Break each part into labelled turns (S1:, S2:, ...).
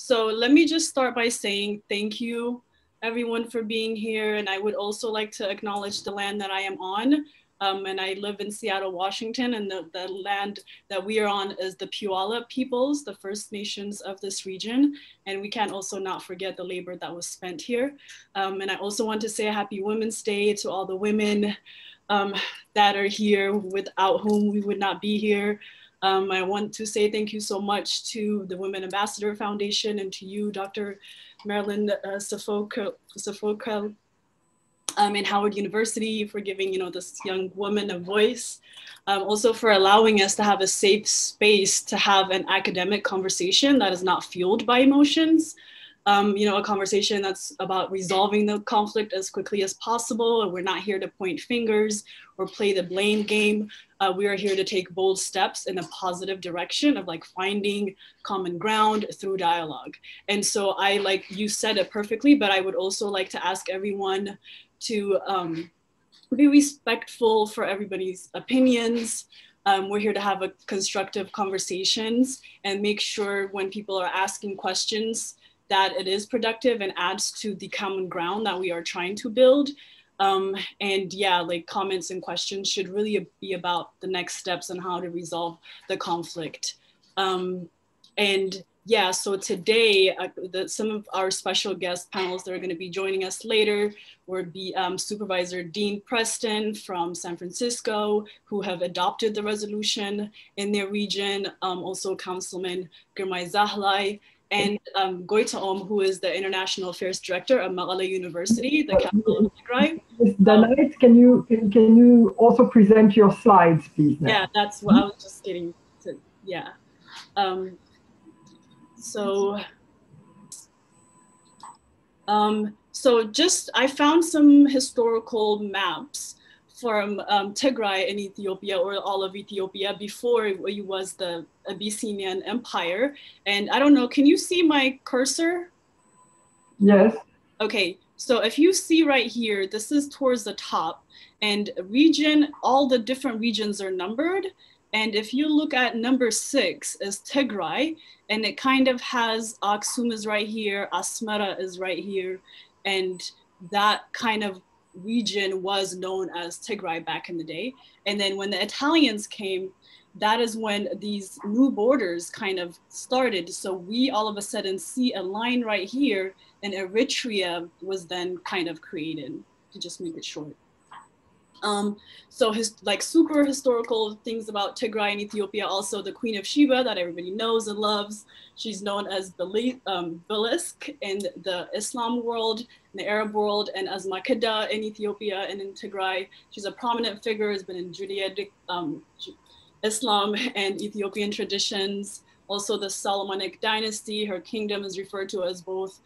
S1: So let me just start by saying thank you, everyone, for being here. And I would also like to acknowledge the land that I am on. And I live in Seattle, Washington, and the land that we are on is the Puyallup peoples, the First Nations of this region. And we can't also not forget the labor that was spent here. And I also want to say a happy Women's Day to all the women that are here, without whom we would not be here. I want to say thank you so much to the Women Ambassador Foundation and to you, Dr. Marilyn Sofocal in Howard University, for giving this young woman a voice. Also for allowing us to have a safe space to have an academic conversation that is not fueled by emotions. A conversation that's about resolving the conflict as quickly as possible. And we're not here to point fingers or play the blame game. We are here to take bold steps in a positive direction of finding common ground through dialogue. And so you said it perfectly, but I would also like to ask everyone to be respectful for everybody's opinions. We're here to have constructive conversations and make sure when people are asking questions that it is productive and adds to the common ground that we are trying to build. And yeah, comments and questions should really be about the next steps on how to resolve the conflict. And yeah, so today, some of our special guest panels that are gonna be joining us later would be Supervisor Dean Preston from San Francisco, who have adopted the resolution in their region, also Councilman Girmay Zahlai, and Goitaom, who is the International Affairs Director at Mekelle University, the capital of Tigray.
S2: Danait, can you also present your slides, please? Now?
S1: Yeah, that's what I was just getting to. Yeah. I found some historical maps from Tigray in Ethiopia, or all of Ethiopia, before it was the Abyssinian Empire. And I don't know, can you see my cursor?
S2: Yes.
S1: Okay, so if you see right here, this is towards the top, and all the different regions are numbered. And if you look at number 6 is Tigray, and it kind of has Aksum is right here, Asmara is right here, and that kind of region was known as Tigray back in the day. And then when the Italians came, that is when these new borders kind of started. So we all of a sudden see a line right here, and Eritrea was then kind of created, to just make it short. So super historical things about Tigray and Ethiopia. Also the Queen of Sheba that everybody knows and loves. She's known as Bilisk in the Islam world, in the Arab world, and as Makeda in Ethiopia and in Tigray. She's a prominent figure, has been in Judaic, Islam and Ethiopian traditions. Also the Solomonic dynasty, her kingdom is referred to as both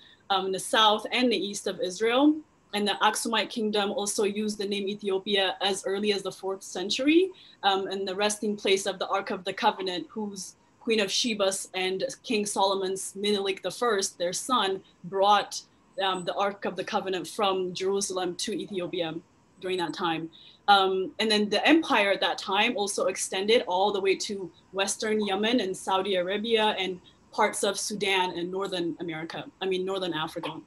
S1: the south and the east of Israel. And the Aksumite kingdom also used the name Ethiopia as early as the 4th century, and the resting place of the Ark of the Covenant, whose Queen of Sheba and King Solomon's Menelik I, their son, brought the Ark of the Covenant from Jerusalem to Ethiopia during that time. And then the empire at that time also extended all the way to Western Yemen and Saudi Arabia and parts of Sudan and Northern Africa.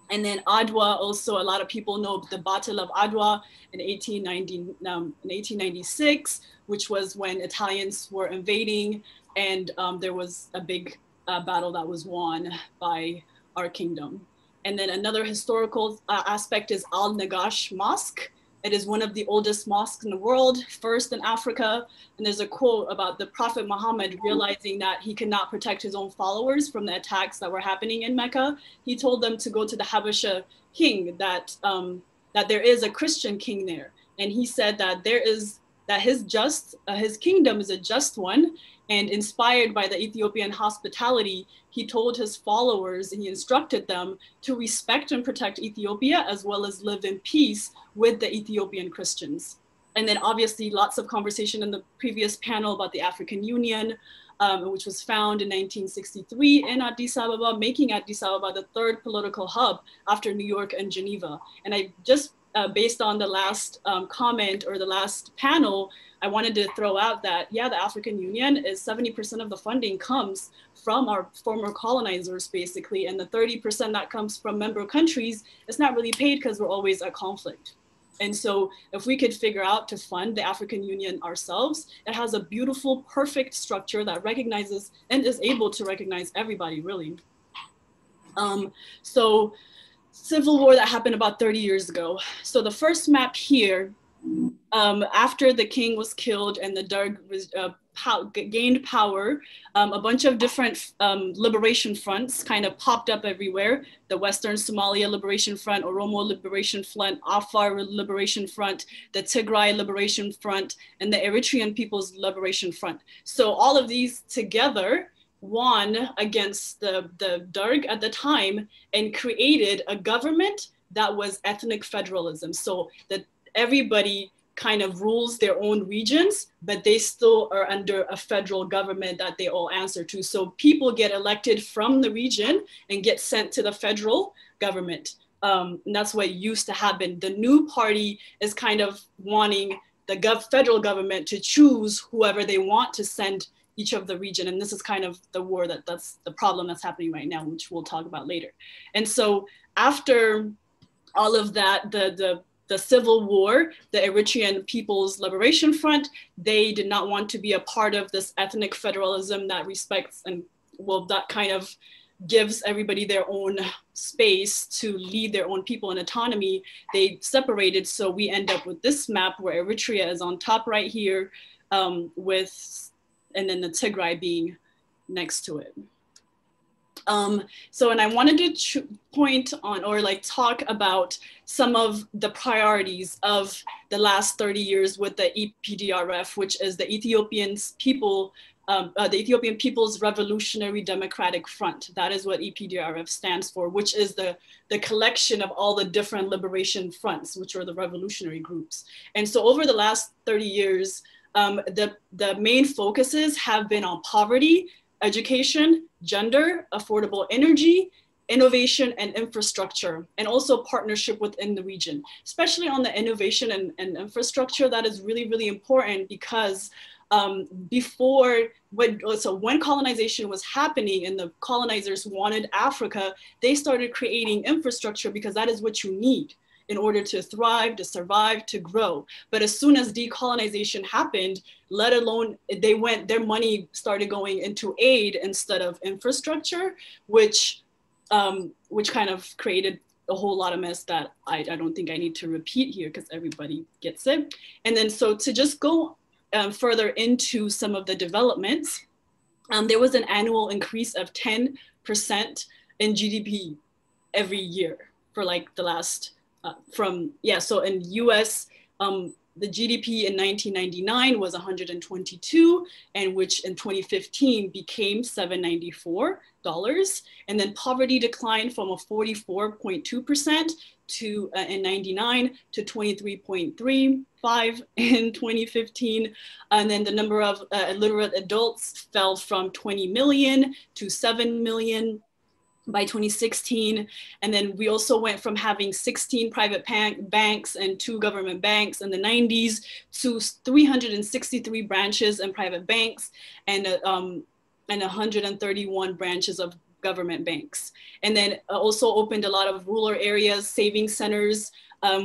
S1: And then Adwa, also a lot of people know the Battle of Adwa in 1896, which was when Italians were invading, and there was a big battle that was won by our kingdom. And then another historical aspect is Al-Nagash Mosque. It is one of the oldest mosques in the world, first in Africa. And there's a quote about the Prophet Muhammad realizing that he could not protect his own followers from the attacks that were happening in Mecca. He told them to go to the Habasha king, that there is a Christian king there. And he said that his kingdom is a just one. And inspired by the Ethiopian hospitality, he told his followers, and he instructed them to respect and protect Ethiopia, as well as live in peace with the Ethiopian Christians. And then obviously lots of conversation in the previous panel about the African Union, which was found in 1963 in Addis Ababa, making Addis Ababa the 3rd political hub after New York and Geneva. And I just based on the last comment or the last panel, I wanted to throw out that, yeah, the African Union is 70% of the funding comes from our former colonizers, basically, and the 30% that comes from member countries is not really paid because we're always at conflict. And so if we could figure out to fund the African Union ourselves, it has a beautiful, perfect structure that recognizes and is able to recognize everybody, really. So civil war that happened about 30 years ago. So the first map here, after the king was killed and the Derg was, gained power, a bunch of different liberation fronts kind of popped up everywhere. The Western Somalia Liberation Front, Oromo Liberation Front, Afar Liberation Front, the Tigray Liberation Front, and the Eritrean People's Liberation Front. So all of these together won against the Derg at the time and created a government that was ethnic federalism. So that everybody kind of rules their own regions, but they still are under a federal government that they all answer to. So people get elected from the region and get sent to the federal government. And that's what used to happen. The new party is kind of wanting the federal government to choose whoever they want to send each of the region. And this is kind of the war that's the problem that's happening right now, which we'll talk about later. And so after all of that, the civil war, the Eritrean People's Liberation Front, they did not want to be a part of this ethnic federalism that respects and, well, that kind of gives everybody their own space to lead their own people in autonomy. They separated, so we end up with this map where Eritrea is on top right here, and then the Tigray being next to it. And I wanted to point on or like talk about some of the priorities of the last 30 years with the EPDRF, which is the Ethiopian People's Revolutionary Democratic Front. That is what EPDRF stands for, which is the collection of all the different liberation fronts, which are the revolutionary groups. And so over the last 30 years, the main focuses have been on poverty, education, gender, affordable energy, innovation and infrastructure, and also partnership within the region. Especially on the innovation and infrastructure, that is really, really important because when colonization was happening and the colonizers wanted Africa, they started creating infrastructure because that is what you need in order to thrive, to survive, to grow. But as soon as decolonization happened, let alone their money started going into aid instead of infrastructure, which kind of created a whole lot of mess that I don't think I need to repeat here because everybody gets it. And then so to just go further into some of the developments, there was an annual increase of 10% in GDP every year for like the last so in US, the GDP in 1999 was 122, and which in 2015 became $794. And then poverty declined from a 44.2% to in 99 to 23.35 in 2015. And then the number of illiterate adults fell from 20 million to 7 million by 2016. And then we also went from having 16 private banks and 2 government banks in the 90s to 363 branches and private banks and 131 branches of government banks. And then also opened a lot of rural areas, saving centers,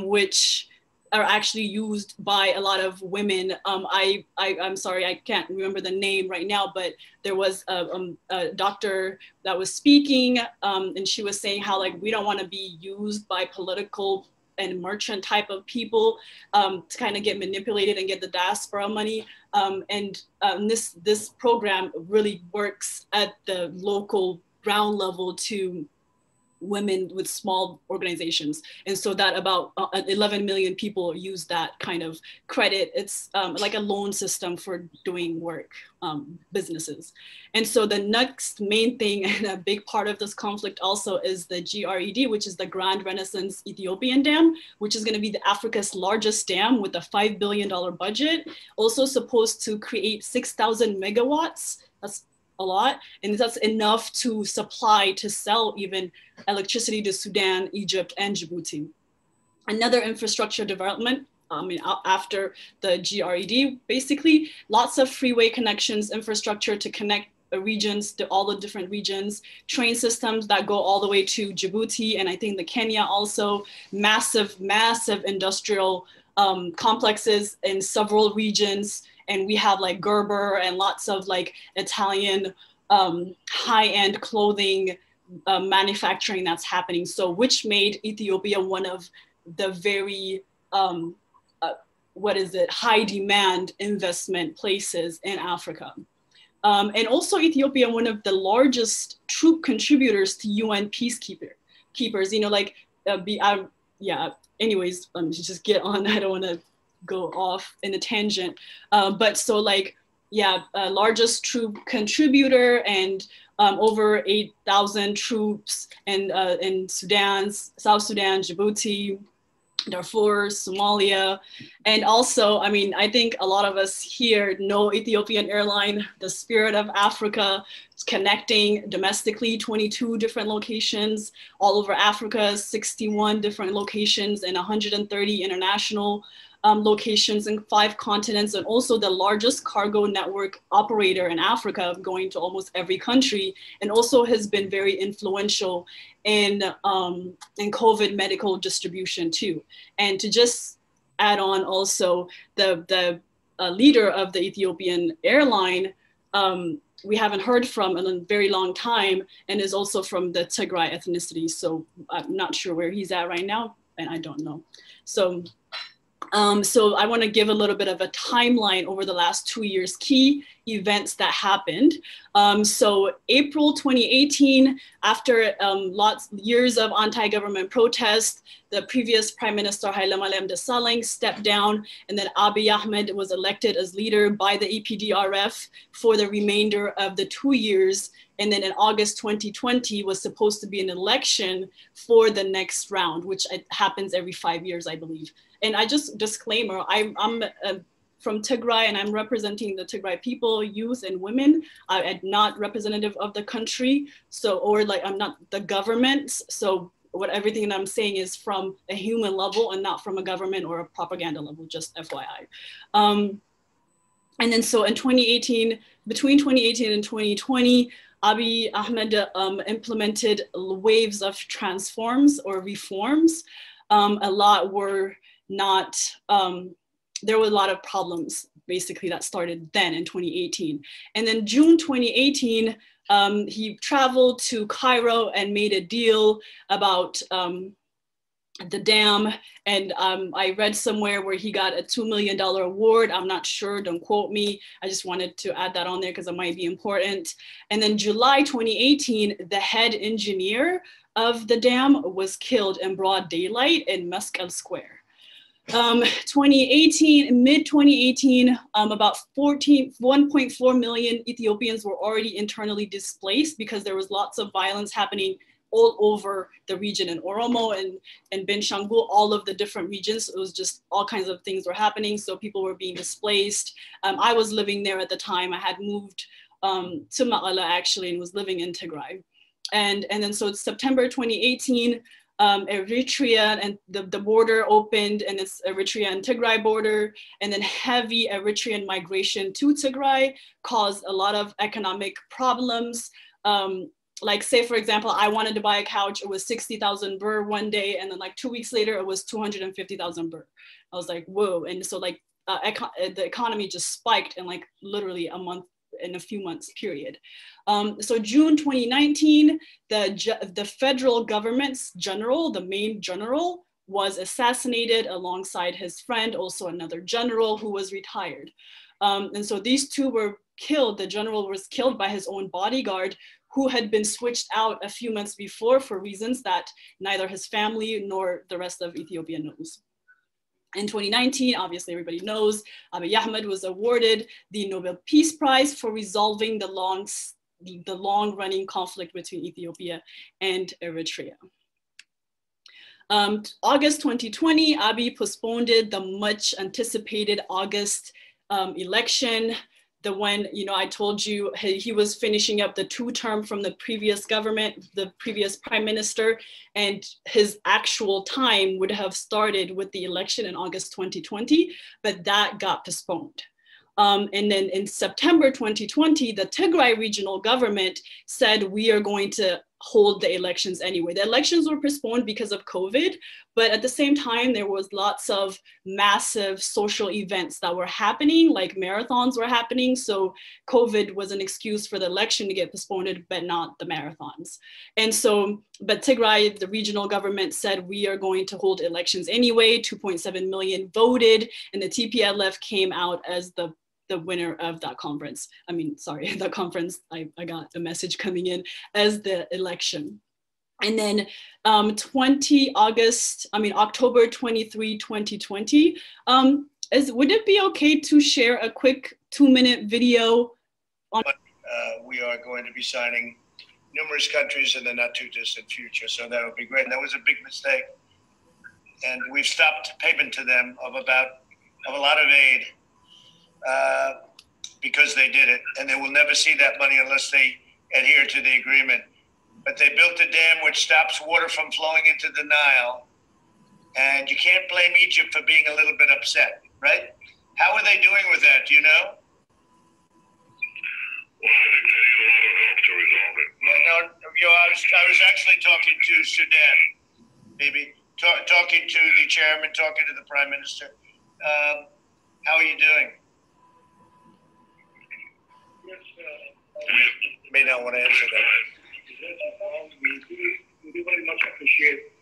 S1: which are actually used by a lot of women. I'm sorry, I can't remember the name right now, but there was a doctor that was speaking, and she was saying how like we don't want to be used by political and merchant type of people to kind of get manipulated and get the diaspora money. This program really works at the local ground level to women with small organizations. And so that about 11 million people use that kind of credit. It's like a loan system for doing work, businesses. And so the next main thing and a big part of this conflict also is the GRED, which is the Grand Renaissance Ethiopian Dam, which is going to be the Africa's largest dam with a $5 billion budget, also supposed to create 6,000 megawatts. That's a lot, and that's enough to sell even electricity to Sudan, Egypt, and Djibouti. Another infrastructure development, after the GRED, basically lots of freeway connections, infrastructure to connect regions to all the different regions, train systems that go all the way to Djibouti, and I think the Kenya also, massive industrial complexes in several regions. And we have like Gerber and lots of like Italian high-end clothing manufacturing that's happening. So which made Ethiopia one of the very, high demand investment places in Africa. And also Ethiopia, one of the largest troop contributors to UN peacekeepers, anyways, just get on, I don't wanna go off in a tangent. Largest troop contributor, and over 8,000 troops in Sudan, South Sudan, Djibouti, Darfur, Somalia. And also, I think a lot of us here know Ethiopian Airline, the spirit of Africa, connecting domestically 22 different locations all over Africa, 61 different locations, and 130 international locations in 5 continents, and also the largest cargo network operator in Africa, going to almost every country, and also has been very influential in COVID medical distribution too. And to just add on, also the leader of the Ethiopian airline, we haven't heard from in a very long time, and is also from the Tigray ethnicity. So I'm not sure where he's at right now, and I don't know. So I want to give a little bit of a timeline over the last 2 years, key events that happened. So April 2018, after years of anti-government protest, the previous Prime Minister Hailemariam Desalegn stepped down, and then Abiy Ahmed was elected as leader by the EPDRF for the remainder of the 2 years. And then in August 2020 was supposed to be an election for the next round, which happens every 5 years, I believe. And I just, disclaimer, I'm from Tigray, and I'm representing the Tigray people, youth and women. I'm not representative of the country, I'm not the government. So everything that I'm saying is from a human level and not from a government or a propaganda level, just FYI. And then so in 2018, between 2018 and 2020, Abiy Ahmed implemented waves of transforms or reforms. A lot were not, there were a lot of problems basically that started then in 2018. And then June 2018, he traveled to Cairo and made a deal about the dam. And I read somewhere where he got a $2 million award. I'm not sure, don't quote me. I just wanted to add that on there because it might be important. And then July 2018, the head engineer of the dam was killed in broad daylight in Meskel Square. 2018, mid 2018, about 1.4 million Ethiopians were already internally displaced because there was lots of violence happening all over the region in Oromo and Benshangul, all of the different regions. It was just all kinds of things were happening. So people were being displaced. I was living there at the time. I had moved to Maqala actually and was living in Tigray. And then so it's September 2018, Eritrea and the border opened, and it's Eritrea and Tigray border, and then heavy Eritrean migration to Tigray caused a lot of economic problems. Like say, for example, I wanted to buy a couch, it was 60,000 birr one day, and then like 2 weeks later, it was 250,000 birr. I was like, whoa. And so like the economy just spiked in like literally in a few months period. So June 2019, the federal government's general, the main general, was assassinated alongside his friend, also another general who was retired. And so these two were killed. The general was killed by his own bodyguard, who had been switched out a few months before for reasons that neither his family nor the rest of Ethiopia knows. In 2019, obviously everybody knows, Abiy Ahmed was awarded the Nobel Peace Prize for resolving the long-running conflict between Ethiopia and Eritrea. August 2020, Abiy postponed the much anticipated August election. the one, you know, I told you he was finishing up the 2-term from the previous government, the previous prime minister, and his actual time would have started with the election in August 2020, but that got postponed. And then in September 2020, the Tigray regional government said, we are going to hold the elections anyway. The elections were postponed because of COVID, but at the same time, there was lots of massive social events that were happening, like marathons were happening. So COVID was an excuse for the election to get postponed, but not the marathons. And so, but Tigray, the regional government said, we are going to hold elections anyway. 2.7 million voted, and the TPLF came out as the winner of that conference. I mean, sorry, that conference, I got a message coming in as the election. And then October 23, 2020, would it be okay to share a quick 2-minute video on?
S3: We are going to be signing numerous countries in the not too distant future. So that would be great. And that was a big mistake. And we've stopped payment to them of a lot of aid. Because they did it, and they will never see that money unless they adhere to the agreement. But they built a dam which stops water from flowing into the Nile, and you can't blame Egypt for being a little bit upset, right? How are they doing with that? Do you know?
S4: Well, I think they need a lot of help to resolve it.
S3: Yeah, no, I was actually talking to Sudan, maybe talking to the chairman, talking to the prime minister. How are you doing? You may not want to answer that.
S4: We very much appreciate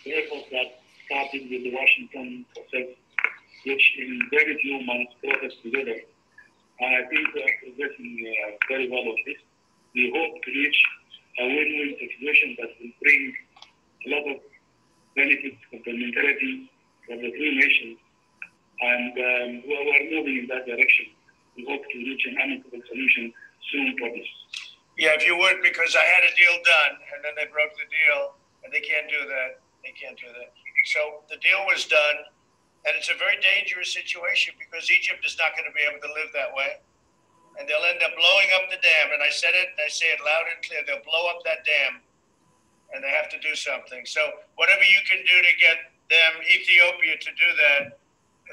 S4: the effort that started with the Washington process, which in very few months brought us together. And I think we are progressing very well on this. We hope to reach a win-win situation that will bring a lot of benefits, complementarity for the three nations. And we are moving in that direction. We hope to reach an amicable solution soon for this.
S3: Yeah, if you would, because I had a deal done, and then they broke the deal, and they can't do that. They can't do that. So the deal was done, and it's a very dangerous situation because Egypt is not going to be able to live that way. And they'll end up blowing up the dam. And I said it, and I say it loud and clear. They'll blow up that dam, and they have to do something. So whatever you can do to get them, Ethiopia, to do that,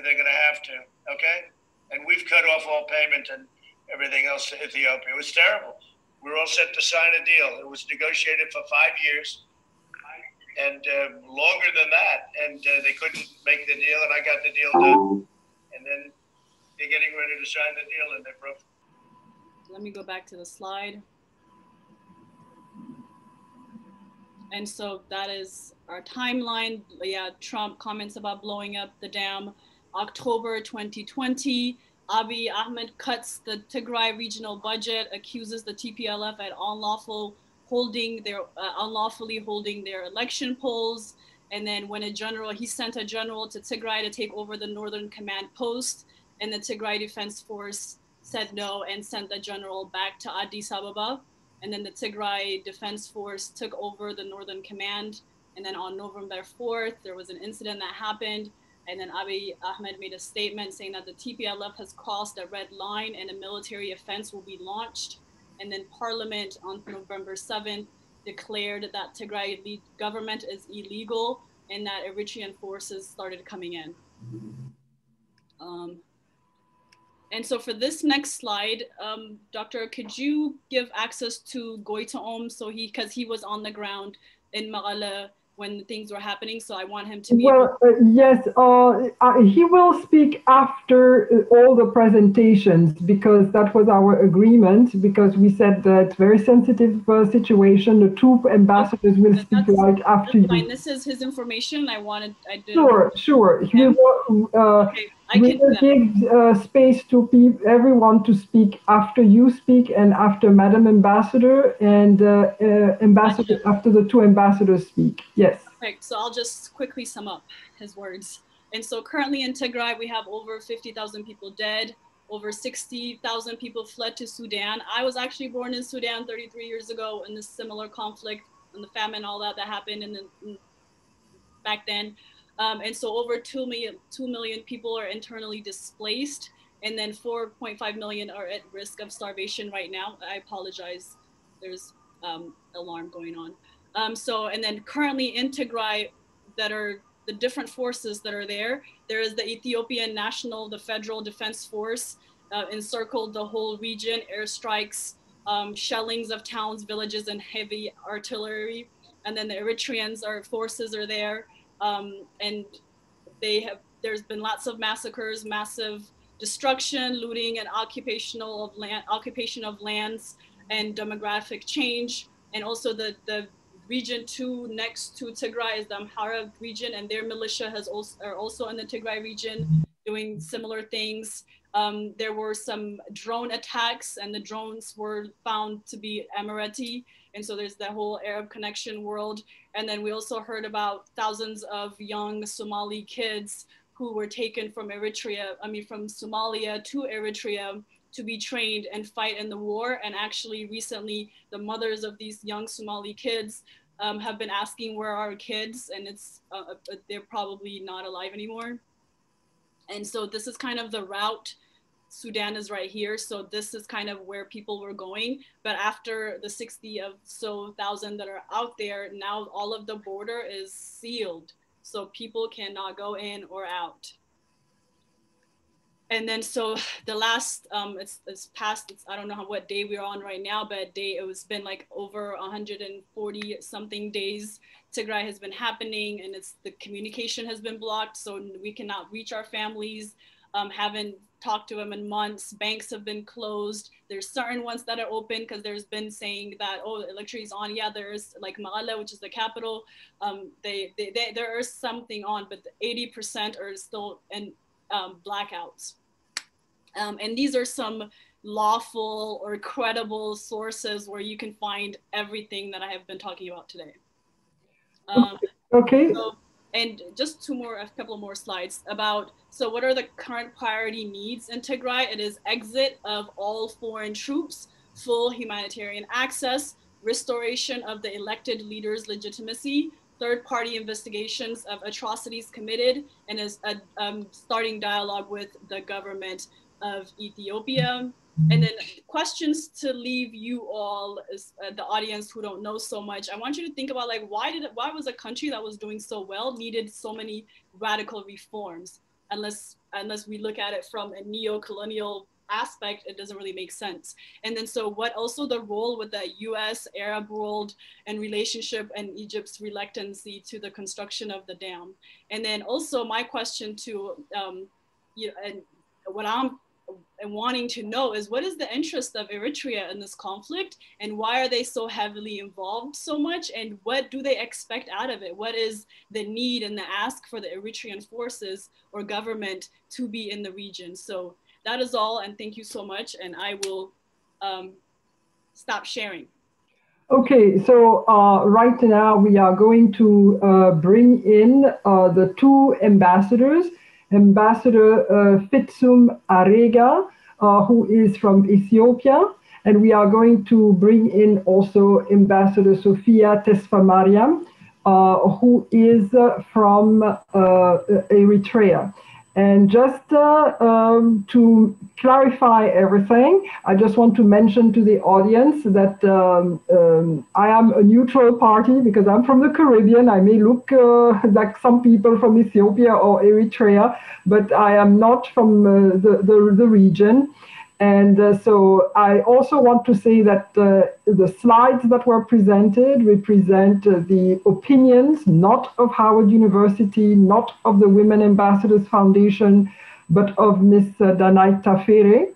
S3: they're going to have to, okay? And we've cut off all payment and everything else to Ethiopia. It was terrible. We were all set to sign a deal. It was negotiated for 5 years and longer than that. And they couldn't make the deal, and I got the deal done. And then they're getting ready to sign the deal, and they broke.
S1: Let me go back to the slide. And so that is our timeline. Yeah, Trump comments about blowing up the dam. October 2020, Abiy Ahmed cuts the Tigray regional budget, accuses the TPLF at unlawfully holding their election polls. And then when he sent a general to Tigray to take over the Northern Command post, and the Tigray Defense Force said no and sent the general back to Addis Ababa. And then the Tigray Defense Force took over the Northern Command. And then on November 4th, there was an incident that happened. And then Abiy Ahmed made a statement saying that the TPLF has crossed a red line and a military offense will be launched. And then Parliament on November 7th declared that Tigray government is illegal and that Eritrean forces started coming in. And so for this next slide, Doctor, could you give access to Goitaom because he was on the ground in Mekelle when things were happening, so I want him to be
S2: yes, he will speak after all the presentations because that was our agreement, because we said that very sensitive situation, the two ambassadors will speak right after you.
S1: Fine. This is his information. I did.
S2: Sure.
S1: Yeah.
S2: We will give space to everyone to speak after you speak and after Madam Ambassador and Ambassador after the two ambassadors speak. Yes.
S1: Perfect. So I'll just quickly sum up his words. And so currently in Tigray, we have over 50,000 people dead. Over 60,000 people fled to Sudan. I was actually born in Sudan 33 years ago in this similar conflict and the famine, all that happened back then. And so over 2 million people are internally displaced. and then 4.5 million are at risk of starvation right now. I apologize, there's alarm going on. And then currently in Tigray, that are the different forces that are there. There is the Ethiopian the Federal Defense Force, encircled the whole region, airstrikes, shellings of towns, villages, and heavy artillery. And then the Eritrean forces are there, and there's been lots of massacres, massive destruction, looting, and occupation of lands, and demographic change. And also the region 2 next to Tigray is the Amhara region, and their militia are also in the Tigray region doing similar things. There were some drone attacks, and the drones were found to be Emirati. And so there's that whole Arab connection world. And then we also heard about thousands of young Somali kids who were taken from from Somalia to Eritrea to be trained and fight in the war. And actually recently, the mothers of these young Somali kids have been asking, where are our kids? And they're probably not alive anymore. And so this is kind of the route. Sudan is right here. So this is kind of where people were going. But after the 60,000 that are out there, now all of the border is sealed. So people cannot go in or out. And then so the last, it's past, I don't know what day we're on right now, but it's been like over 140 something days. Tigray has been happening, and the communication has been blocked. So we cannot reach our families, haven't talked to them in months. Banks have been closed. There's certain ones that are open because there's been saying that, oh, electricity is on. Yeah, there's like Mekelle, which is the capital. There is something on, but 80% are still in blackouts. And these are some lawful or credible sources where you can find everything that I have been talking about today.
S2: Okay.
S1: So, and just a couple more slides about, so what are the current priority needs in Tigray? It is exit of all foreign troops, full humanitarian access, restoration of the elected leaders' legitimacy, third-party investigations of atrocities committed, and is starting dialogue with the government of Ethiopia. And then questions to leave you all, the audience who don't know so much. I want you to think about, like, why was a country that was doing so well needed so many radical reforms? Unless we look at it from a neo-colonial aspect, it doesn't really make sense. And then so what also the role with the US, Arab world, and relationship, and Egypt's reluctancy to the construction of the dam. And then also my question to, and what I'm wanting to know is, what is the interest of Eritrea in this conflict, and why are they so heavily involved so much, and what do they expect out of it? What is the need and the ask for the Eritrean forces or government to be in the region? So that is all, and thank you so much, and I will stop sharing.
S2: Okay, so right now we are going to bring in the two ambassadors. Ambassador Fitsum Arega, who is from Ethiopia, and we are going to bring in also Ambassador Sophia Tesfamariam, who is from Eritrea. And just to clarify everything, I just want to mention to the audience that I am a neutral party because I'm from the Caribbean. I may look like some people from Ethiopia or Eritrea, but I am not from the region. And so I also want to say that the slides that were presented represent the opinions, not of Howard University, not of the Women Ambassadors Foundation, but of Ms. Danai Tafere.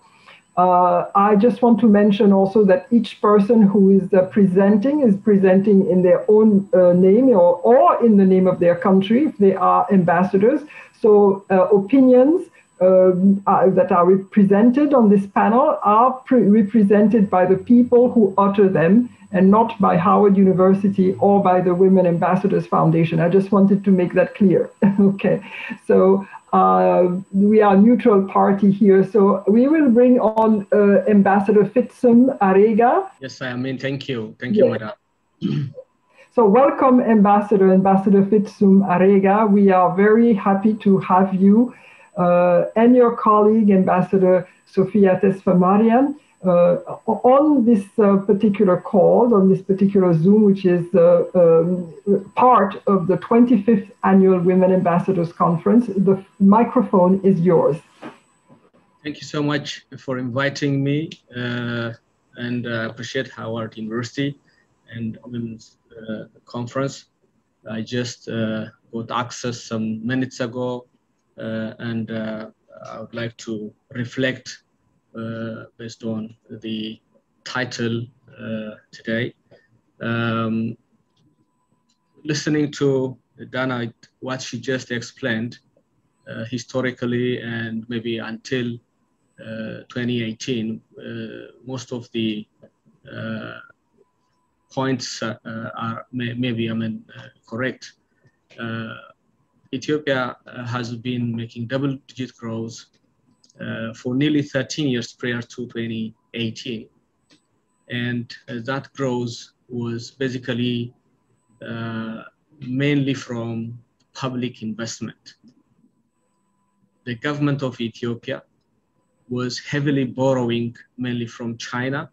S2: I just want to mention also that each person who is presenting in their own name or in the name of their country, if they are ambassadors. So opinions that are represented on this panel are represented by the people who utter them, and not by Howard University or by the Women Ambassadors Foundation. I just wanted to make that clear. Okay, so we are a neutral party here. So we will bring on Ambassador Fitsum Arega.
S5: Yes, I mean, thank you, Madam.
S2: So welcome, Ambassador Fitsum Arega. We are very happy to have you and your colleague, Ambassador Sofia Tesfamarian, on this particular call, on this particular Zoom, which is part of the 25th Annual Women Ambassadors Conference. The microphone is yours.
S5: Thank you so much for inviting me, and I appreciate Howard University and Women's Conference. I just got access some minutes ago, and I would like to reflect based on the title today. Listening to Dana, what she just explained, historically and maybe until 2018, most of the points are maybe correct. Ethiopia has been making double-digit growth for nearly 13 years prior to 2018. And that growth was basically mainly from public investment. The government of Ethiopia was heavily borrowing mainly from China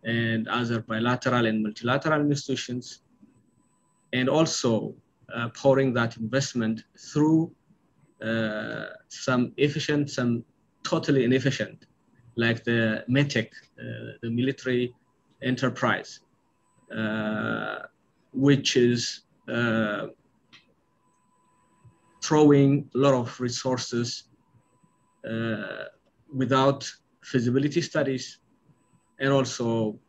S5: and other bilateral and multilateral institutions, and also pouring that investment through some efficient, some totally inefficient, like the METEC, the military enterprise, which is throwing a lot of resources without feasibility studies, and also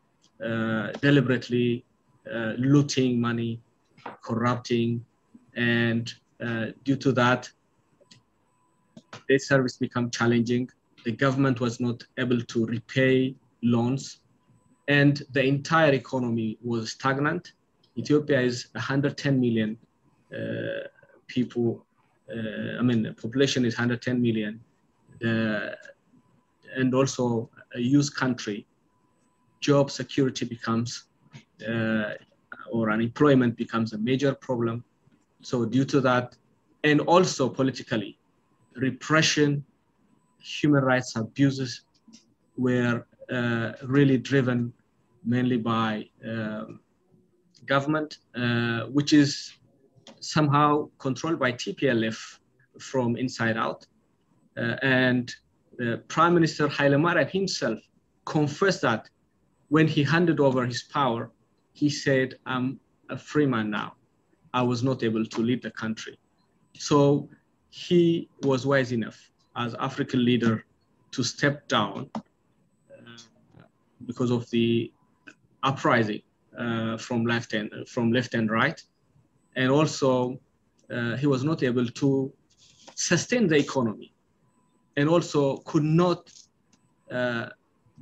S5: deliberately looting money, corrupting, and due to that, debt service become challenging. The government was not able to repay loans, and the entire economy was stagnant. Ethiopia is 110 million people. The population is 110 million, and also a youth country. Job security becomes, or unemployment becomes a major problem. So due to that, and also politically, repression, human rights abuses were really driven mainly by government, which is somehow controlled by TPLF from inside out. And Prime Minister Haile Mariam himself confessed that when he handed over his power, he said, "I'm a free man now. I was not able to lead the country." So he was wise enough as African leader to step down because of the uprising from left and right. And also he was not able to sustain the economy, and also could not,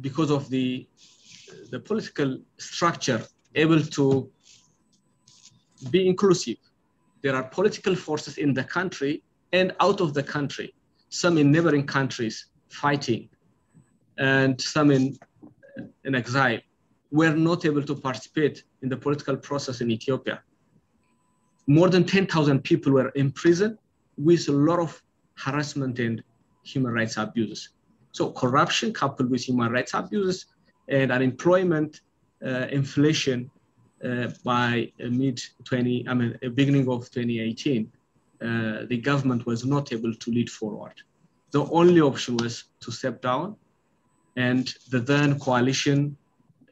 S5: because of the political structure, able to be inclusive. There are political forces in the country and out of the country, some in neighboring countries fighting, and some in exile, were not able to participate in the political process in Ethiopia. More than 10,000 people were in prison with a lot of harassment and human rights abuses. So corruption coupled with human rights abuses and unemployment, inflation, by beginning of 2018, the government was not able to lead forward. The only option was to step down, and the then coalition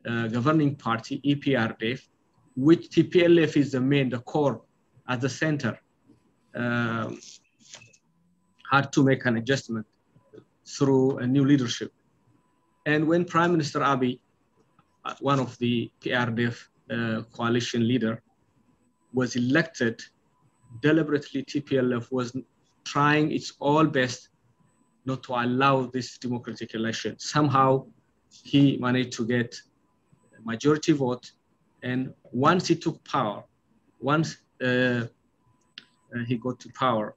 S5: governing party, EPRDF, which TPLF is the core at the center, had to make an adjustment through a new leadership. And when Prime Minister Abiy, one of the PRDF coalition leader, was elected, deliberately TPLF was trying its all best not to allow this democratic election. Somehow he managed to get a majority vote, and once he took power, once he got to power,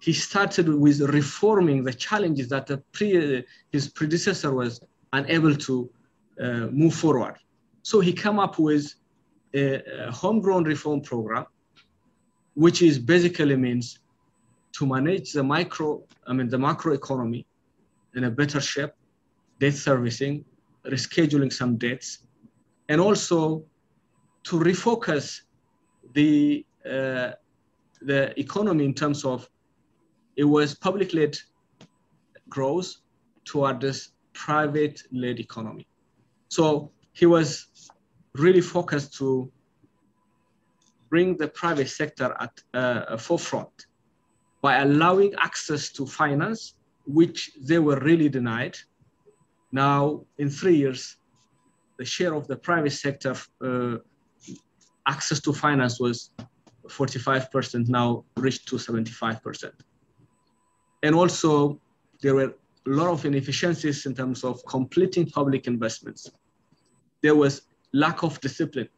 S5: he started with reforming the challenges that his predecessor was unable to move forward. So he came up with a homegrown reform program, which is basically means to manage the macro economy in a better shape, debt servicing, rescheduling some debts, and also to refocus the economy in terms of it was public-led growth toward this private-led economy. So he was really focused to bring the private sector at a forefront by allowing access to finance, which they were really denied. Now, in 3 years, the share of the private sector access to finance was 45%, now reached to 75%. And also, there were a lot of inefficiencies in terms of completing public investments. There was lack of discipline,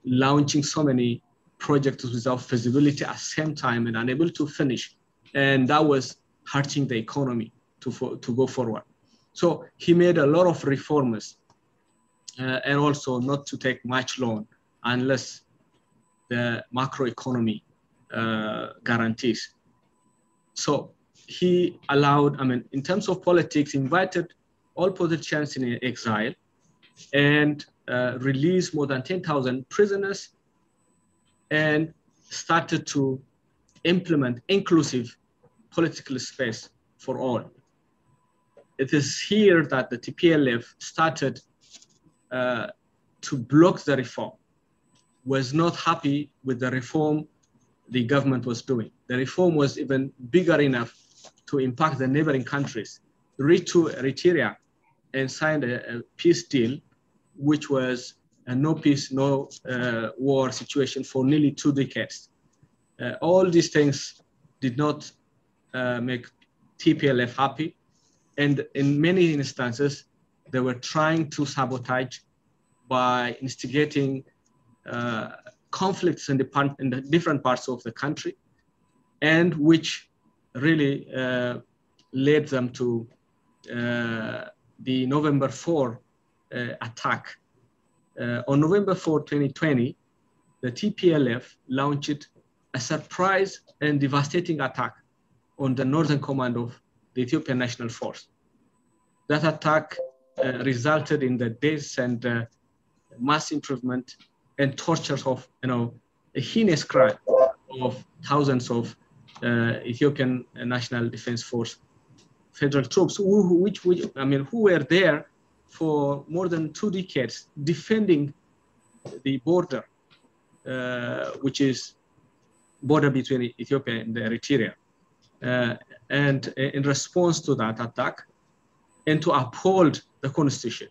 S5: launching so many projects without feasibility at the same time and unable to finish. And that was hurting the economy to go forward. So he made a lot of reforms and also not to take much loan unless the macroeconomy guarantees. So he allowed, in terms of politics, invited all politicians in exile and released more than 10,000 prisoners and started to implement inclusive political space for all. It is here that the TPLF started to block the reform, was not happy with the reform the government was doing. The reform was even bigger enough to impact the neighboring countries, reached to Eritrea and signed a peace deal, which was a no peace, no war situation for nearly 2 decades. All these things did not make TPLF happy. And in many instances, they were trying to sabotage by instigating conflicts in the different parts of the country, and which really led them to the November 4 attack. On November 4, 2020, the TPLF launched a surprise and devastating attack on the northern command of the Ethiopian National Force. That attack resulted in the deaths and mass imprisonment and tortures of, a heinous crime of thousands of Ethiopian National Defense Force federal troops who were there for more than 2 decades defending the border, which is border between Ethiopia and Eritrea. And in response to that attack and to uphold the constitution,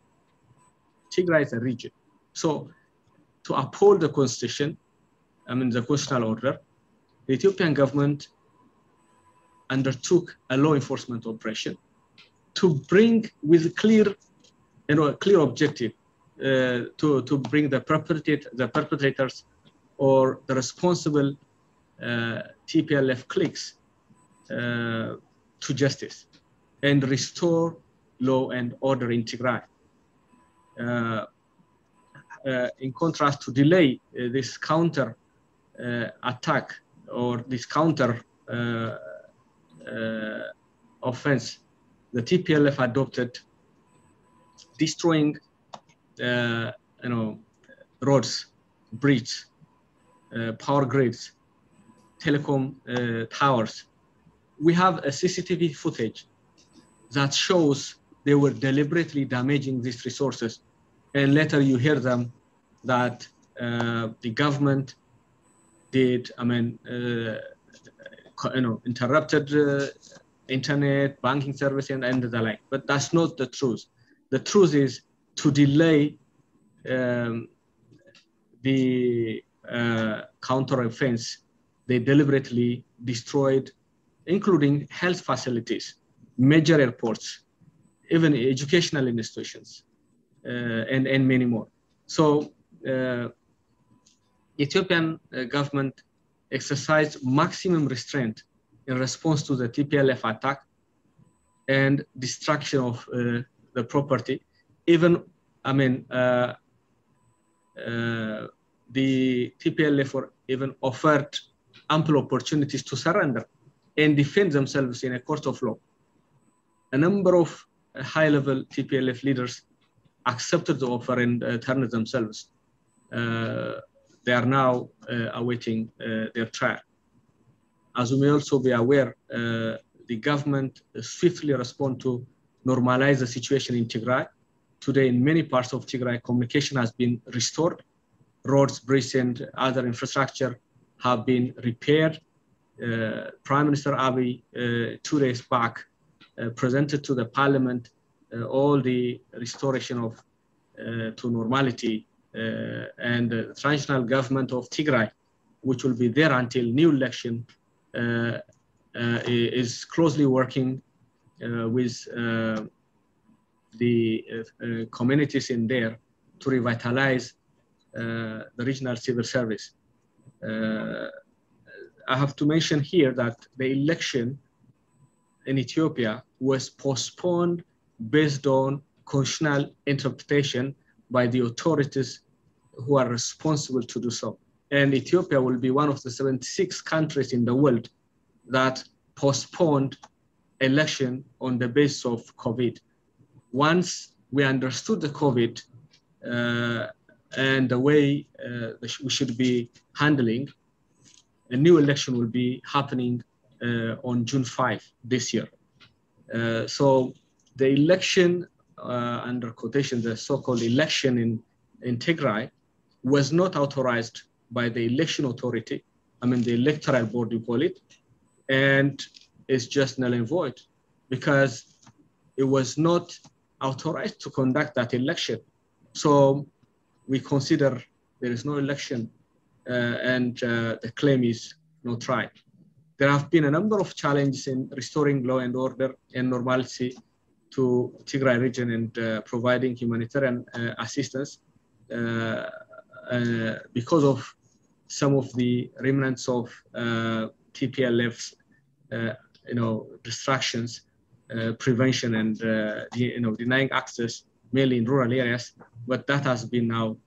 S5: Tigray is a region. So to uphold the constitution, the constitutional order, the Ethiopian government undertook a law enforcement operation to bring with a clear objective to bring the perpetrators or the responsible TPLF cliques to justice and restore law and order in Tigray. In contrast, to delay this counter attack or this counter offense, the TPLF adopted destroying roads, bridges, power grids, telecom towers. We have a CCTV footage that shows they were deliberately damaging these resources. And later you hear them that the government did, interrupted internet, banking service, and the like. But that's not the truth. The truth is to delay the counter offense, they deliberately destroyed, including health facilities, major airports, even educational institutions, and many more. So Ethiopian government exercised maximum restraint in response to the TPLF attack and destruction of the property. Even, the TPLF even offered ample opportunities to surrender and defend themselves in a court of law. A number of high-level TPLF leaders accepted the offer and turned themselves. They are now awaiting their trial. As you may also be aware, the government swiftly responded to normalize the situation in Tigray. Today, in many parts of Tigray, communication has been restored. Roads, bridges, and other infrastructure have been repaired. Prime Minister Abiy, 2 days back, presented to the parliament all the restoration of to normality, and the transitional government of Tigray, which will be there until new election, is closely working with the communities in there to revitalize the regional civil service. I have to mention here that the election in Ethiopia was postponed based on constitutional interpretation by the authorities who are responsible to do so. And Ethiopia will be one of the 76 countries in the world that postponed election on the basis of COVID. Once we understood the COVID and the way we should be handling, a new election will be happening on June 5 this year. So the election, under quotation, the so-called election in Tigray was not authorized by the election authority, I mean the electoral board, you call it, and it's just null and void because it was not authorized to conduct that election. So we consider there is no election and the claim is not right. There have been a number of challenges in restoring law and order and normalcy to Tigray region and providing humanitarian assistance because of some of the remnants of TPLF's distractions, prevention, and denying access, mainly in rural areas. But that has been now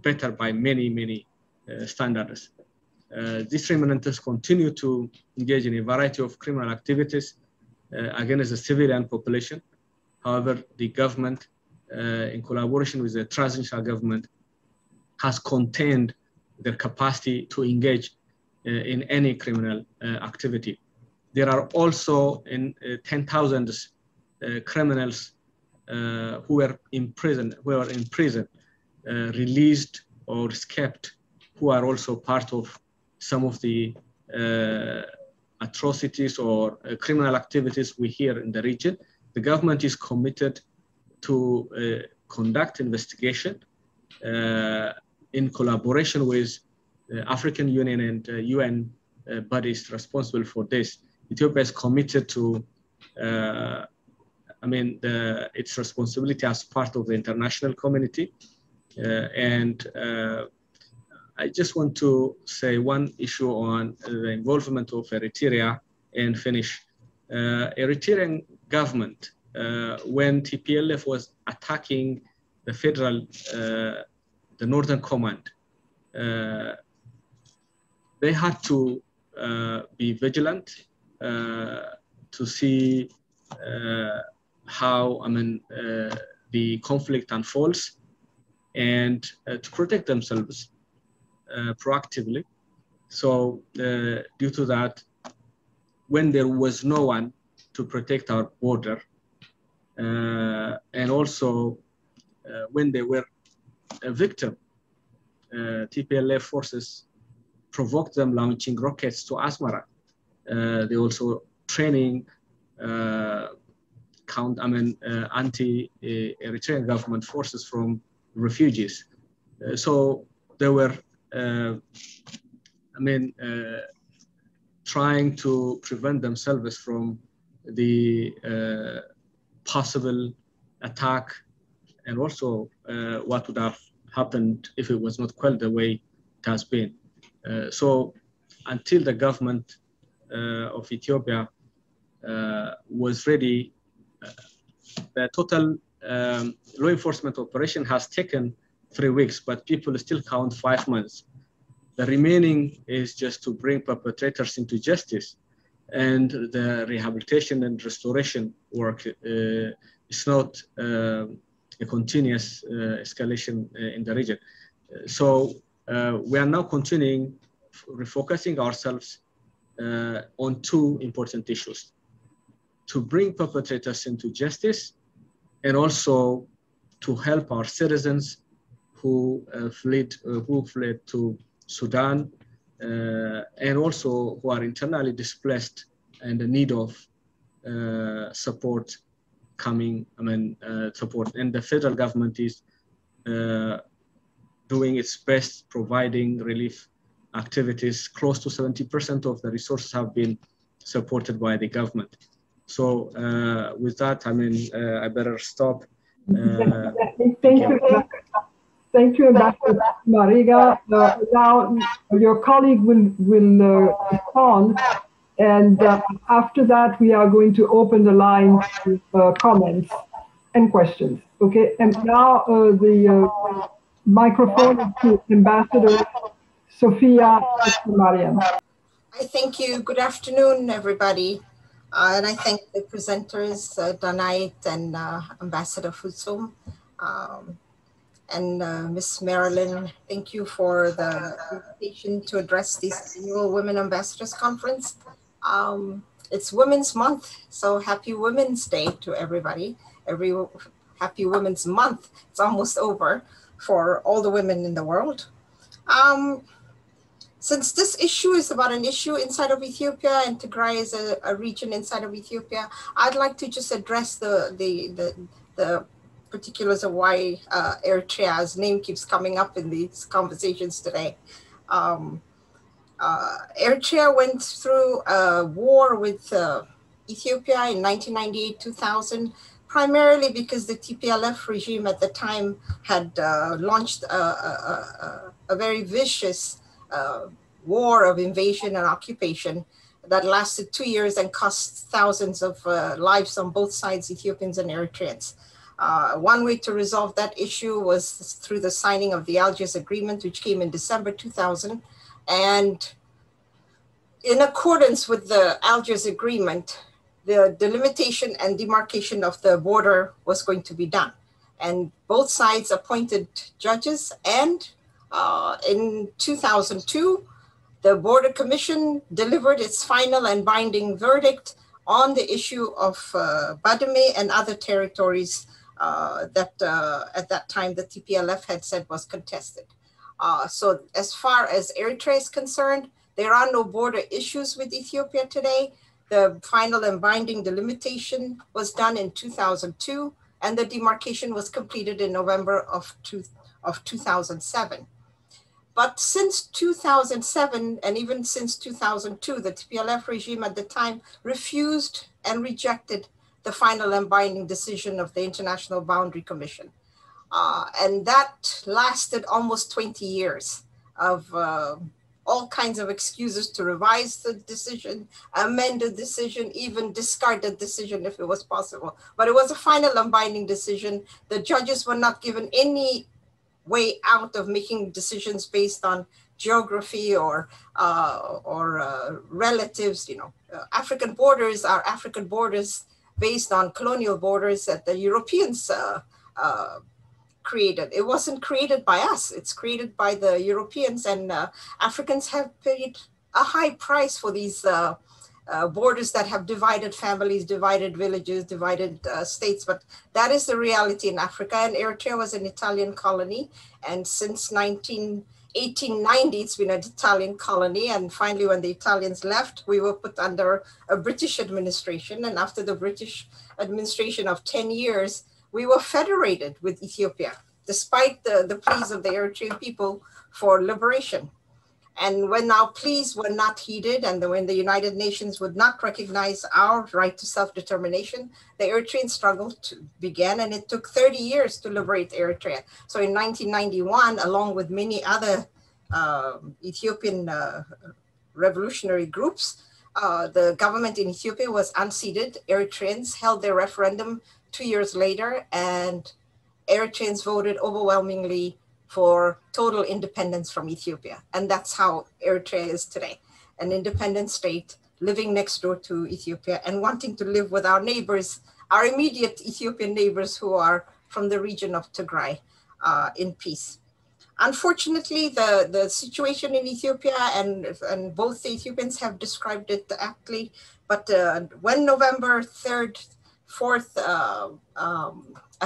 S5: better by many standards. These remnants continue to engage in a variety of criminal activities against the civilian population. However, the government, in collaboration with the transitional government, has contained their capacity to engage in any criminal activity. There are also 10,000 criminals who were in prison, released or escaped, who are also part of some of the atrocities or criminal activities we hear in the region. The government is committed to conduct investigation in collaboration with the African Union and UN bodies responsible for this. Ethiopia is committed to its responsibility as part of the international community. I just want to say one issue on the involvement of Eritrea and finish. Eritrean government, when TPLF was attacking the federal, the Northern Command, they had to be vigilant to see how the conflict unfolds and to protect themselves proactively. So due to that, when there was no one to protect our border, and also when they were a victim, TPLF forces provoked them launching rockets to Asmara. They also training anti-Eritrean government forces from refugees. So they were trying to prevent themselves from the possible attack, and also what would have happened if it was not quelled the way it has been. So until the government of Ethiopia was ready, the total law enforcement operation has taken 3 weeks, but people still count 5 months. The remaining is just to bring perpetrators into justice, and the rehabilitation and restoration work is not a continuous escalation in the region. So we are now continuing refocusing ourselves on two important issues: to bring perpetrators into justice, and also to help our citizens who fled to Sudan, and also who are internally displaced and in need of support support. And the federal government is doing its best, providing relief activities. Close to 70% of the resources have been supported by the government. So with that, I better stop.
S2: Thank you. Thank you, Ambassador Mariga. Now your colleague will respond, and after that we are going to open the line to comments and questions. Okay, and now the microphone is to Ambassador Sophia Mariam.
S6: I thank you. Good afternoon, everybody. And I thank the presenters, Danait and Ambassador Futsum. And Ms. Marilyn, thank you for the invitation to address this annual Women Ambassadors Conference. It's Women's Month, so happy Women's Day to everybody. Happy Women's Month. It's almost over for all the women in the world. Since this issue is about an issue inside of Ethiopia, and Tigray is a region inside of Ethiopia, I'd like to just address the particulars of why Eritrea's name keeps coming up in these conversations today. Eritrea went through a war with Ethiopia in 1998-2000, primarily because the TPLF regime at the time had launched a very vicious war of invasion and occupation that lasted 2 years and cost thousands of lives on both sides, Ethiopians and Eritreans. One way to resolve that issue was through the signing of the Algiers Agreement, which came in December 2000. And in accordance with the Algiers Agreement, the delimitation and demarcation of the border was going to be done. And both sides appointed judges. And in 2002, the Border Commission delivered its final and binding verdict on the issue of Badame and other territories that at that time the TPLF had said was contested. So as far as Eritrea is concerned, there are no border issues with Ethiopia today. The final and binding delimitation was done in 2002, and the demarcation was completed in November of 2007. But since 2007, and even since 2002, the TPLF regime at the time refused and rejected the final and binding decision of the International Boundary Commission. And that lasted almost 20 years of all kinds of excuses to revise the decision, amend the decision, even discard the decision if it was possible. But it was a final and binding decision. The judges were not given any way out of making decisions based on geography or relatives. You know, African borders are African borders based on colonial borders that the Europeans created. It wasn't created by us. It's created by the Europeans, and Africans have paid a high price for these borders that have divided families, divided villages, divided states. But that is the reality in Africa. And Eritrea was an Italian colony. And since 1890, it's been an Italian colony. And finally, when the Italians left, we were put under a British administration. And after the British administration of 10 years, we were federated with Ethiopia, despite the pleas of the Eritrean people for liberation. And when our pleas were not heeded, and when the United Nations would not recognize our right to self-determination, the Eritrean struggle began, and it took 30 years to liberate Eritrea. So in 1991, along with many other Ethiopian revolutionary groups, the government in Ethiopia was unseated. Eritreans held their referendum 2 years later, and Eritreans voted overwhelmingly for total independence from Ethiopia. And that's how Eritrea is today, an independent state living next door to Ethiopia and wanting to live with our neighbors, our immediate Ethiopian neighbors who are from the region of Tigray in peace. Unfortunately, the situation in Ethiopia, and both the Ethiopians have described it aptly, but when November 3rd, 4th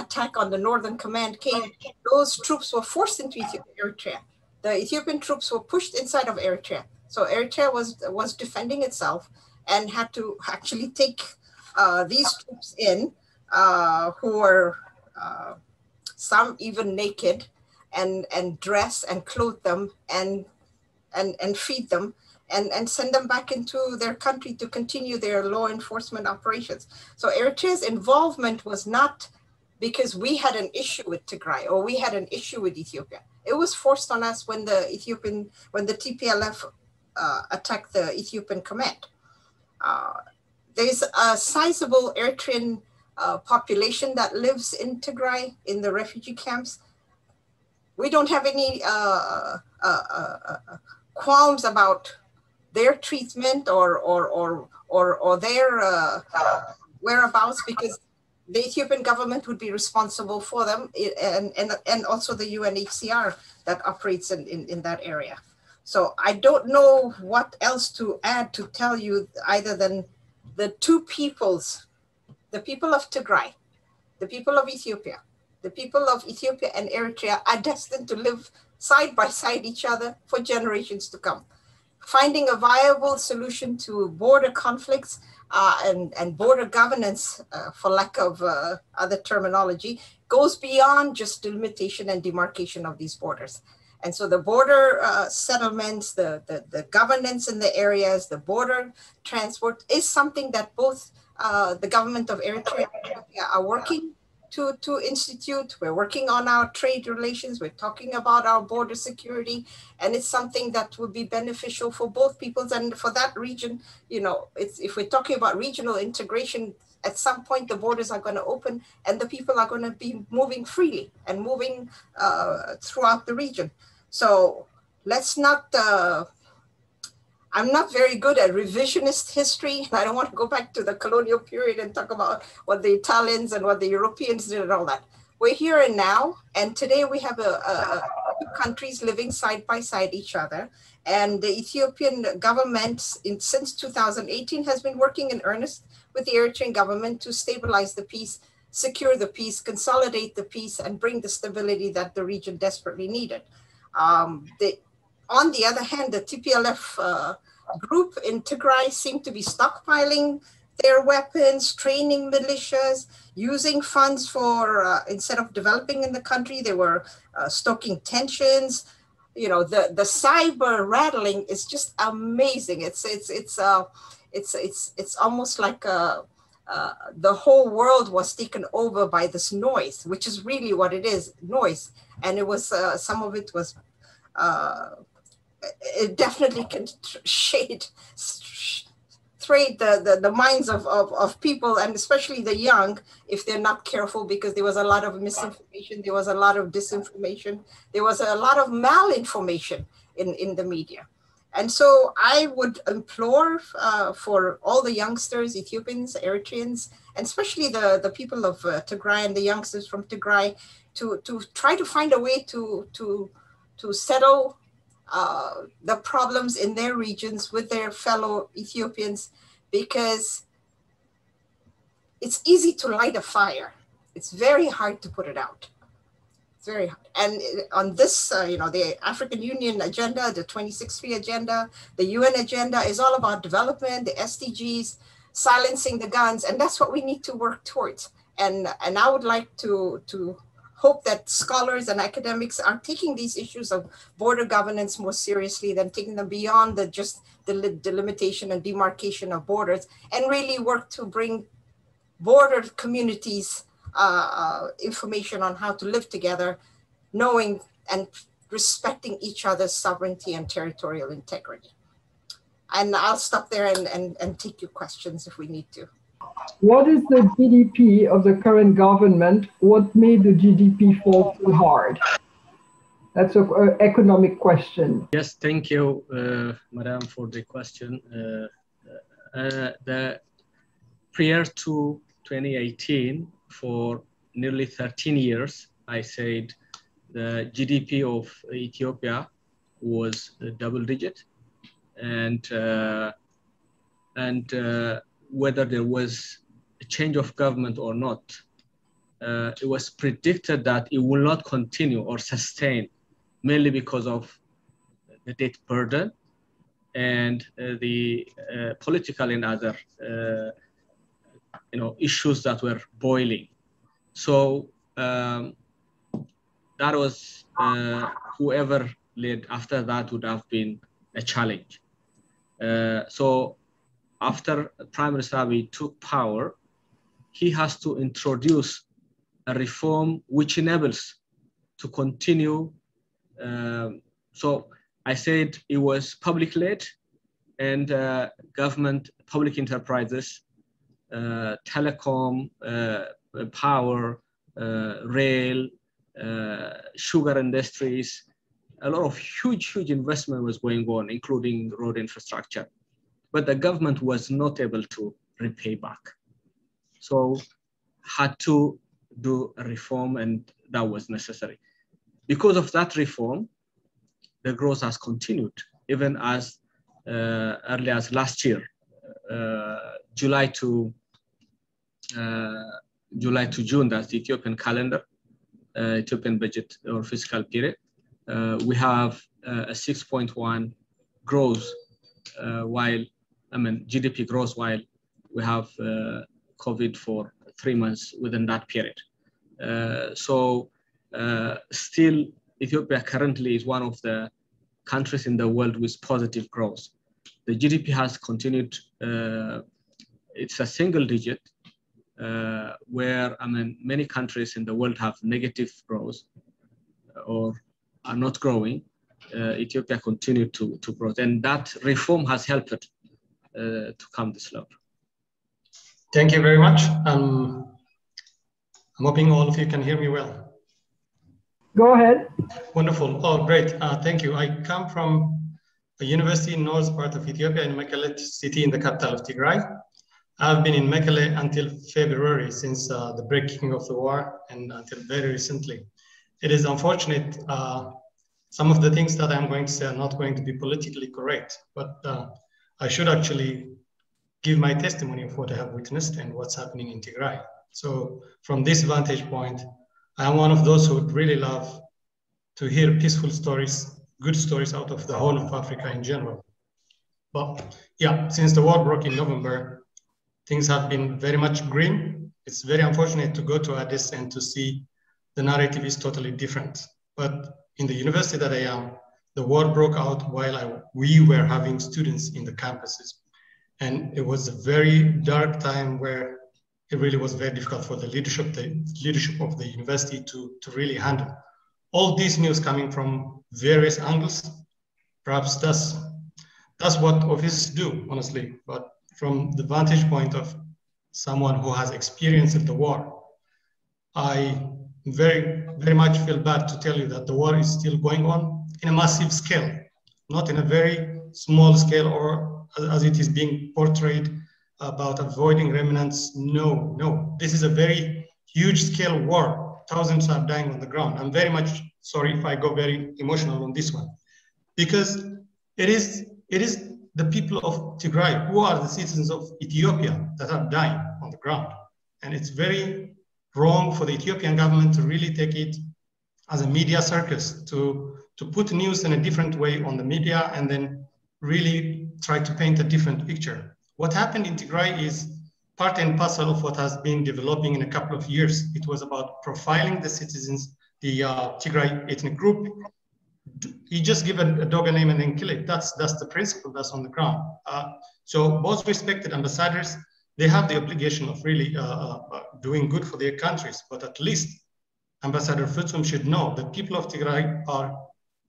S6: attack on the Northern Command came, those troops were forced into Eritrea. The Ethiopian troops were pushed inside of Eritrea. So Eritrea was defending itself and had to actually take these troops in who were some even naked, and dress and clothe them and feed them and send them back into their country to continue their law enforcement operations. So Eritrea's involvement was not because we had an issue with Tigray or we had an issue with Ethiopia. It was forced on us when the TPLF attacked the Ethiopian command. There's a sizable Eritrean population that lives in Tigray in the refugee camps. We don't have any qualms about their treatment or their whereabouts, because the Ethiopian government would be responsible for them, and also the UNHCR that operates in that area. So I don't know what else to add to tell you other than the two peoples, the people of Tigray, the people of Ethiopia. The people of Ethiopia and Eritrea are destined to live side by side each other for generations to come. Finding a viable solution to border conflicts and border governance, for lack of other terminology, goes beyond just delimitation and demarcation of these borders. And so the border settlements, the governance in the areas, the border transport is something that both the government of Eritrea and Ethiopia are working to institute. We're working on our trade relations. We're talking about our border security, and it's something that would be beneficial for both peoples and for that region. You know, if we're talking about regional integration, at some point the borders are going to open and the people are going to be moving freely and moving throughout the region. So let's not, I'm not very good at revisionist history. I don't want to go back to the colonial period and talk about what the Italians and what the Europeans did and all that. We're here and now, and today we have two countries living side by side each other. And the Ethiopian government since 2018 has been working in earnest with the Eritrean government to stabilize the peace, secure the peace, consolidate the peace, and bring the stability that the region desperately needed. On the other hand, the TPLF group in Tigray seemed to be stockpiling their weapons, training militias, using funds for, instead of developing in the country, they were stoking tensions. You know, the cyber rattling is just amazing. It's almost like the whole world was taken over by this noise, which is really what it is, noise. And it was, some of it was, it definitely can trade the minds of people, and especially the young, if they're not careful, because there was a lot of misinformation, there was a lot of disinformation, there was a lot of malinformation in the media. And so I would implore for all the youngsters, Ethiopians, Eritreans, and especially the people of Tigray and the youngsters from Tigray to try to find a way to settle the problems in their regions with their fellow Ethiopians, because it's easy to light a fire. It's very hard to put it out. It's very hard. And on this, you know, the African Union agenda, the 26-3 agenda, the UN agenda is all about development, the SDGs, silencing the guns, and that's what we need to work towards. And I would like to hope that scholars and academics are taking these issues of border governance more seriously than taking them beyond just the delimitation and demarcation of borders, and really work to bring border communities information on how to live together, knowing and respecting each other's sovereignty and territorial integrity. And I'll stop there and take your questions if we need to.
S2: What is the GDP of the current government? What made the GDP fall too hard? That's an economic question.
S5: Yes, thank you, Madam, for the question. Prior to 2018, for nearly 13 years, I said the GDP of Ethiopia was double digit, and whether there was a change of government or not, it was predicted that it will not continue or sustain, mainly because of the debt burden and the political and other issues that were boiling. So that was whoever led after that would have been a challenge. So after Prime Minister Abiy took power, he has to introduce a reform which enables to continue. So I said it was public-led and government, public enterprises, telecom, power, rail, sugar industries, a lot of huge investment was going on, including road infrastructure. But the government was not able to repay back. So had to do a reform, and that was necessary. Because of that reform, the growth has continued, even as early as last year, July to June, that's the Ethiopian calendar, Ethiopian budget or fiscal period. We have a 6.1 growth, GDP growth, while we have COVID for 3 months within that period. Still, Ethiopia currently is one of the countries in the world with positive growth. The GDP has continued, it's a single digit, where many countries in the world have negative growth or are not growing. Ethiopia continued to grow, and that reform has helped to come this level.
S7: Thank you very much. I'm hoping all of you can hear me well.
S2: Go ahead.
S7: Wonderful. Oh, great. Thank you. I come from a university in north part of Ethiopia, in Mekelle city, in the capital of Tigray. I've been in Mekelle until February, since the breaking of the war, and until very recently. It is unfortunate. Some of the things that I'm going to say are not going to be politically correct, but I should actually give my testimony of what I have witnessed and what's happening in Tigray. So from this vantage point, I am one of those who would really love to hear peaceful stories, good stories out of the whole of Africa in general. But yeah, since the war broke in November, things have been very much grim. It's very unfortunate to go to Addis and to see the narrative is totally different. But in the university that I am, the war broke out while we were having students in the campuses. And it was a very dark time where it really was very difficult for the leadership of the university to really handle all these news coming from various angles. Perhaps that's what offices do, honestly. But from the vantage point of someone who has experienced the war, I very, very much feel bad to tell you that the war is still going on in a massive scale, not in a very small scale or as it is being portrayed about avoiding remnants. No, this is a very huge scale war. Thousands are dying on the ground. I'm very much sorry if I go very emotional on this one, because it is the people of Tigray who are the citizens of Ethiopia that are dying on the ground. And it's very wrong for the Ethiopian government to really take it as a media circus, to put news in a different way on the media and then really try to paint a different picture. What happened in Tigray is part and parcel of what has been developing in a couple of years. It was about profiling the citizens, the Tigray ethnic group. You just give a dog a name and then kill it. That's the principle that's on the ground. So both respected ambassadors, they have the obligation of really doing good for their countries, but at least Ambassador Futsum should know that people of Tigray are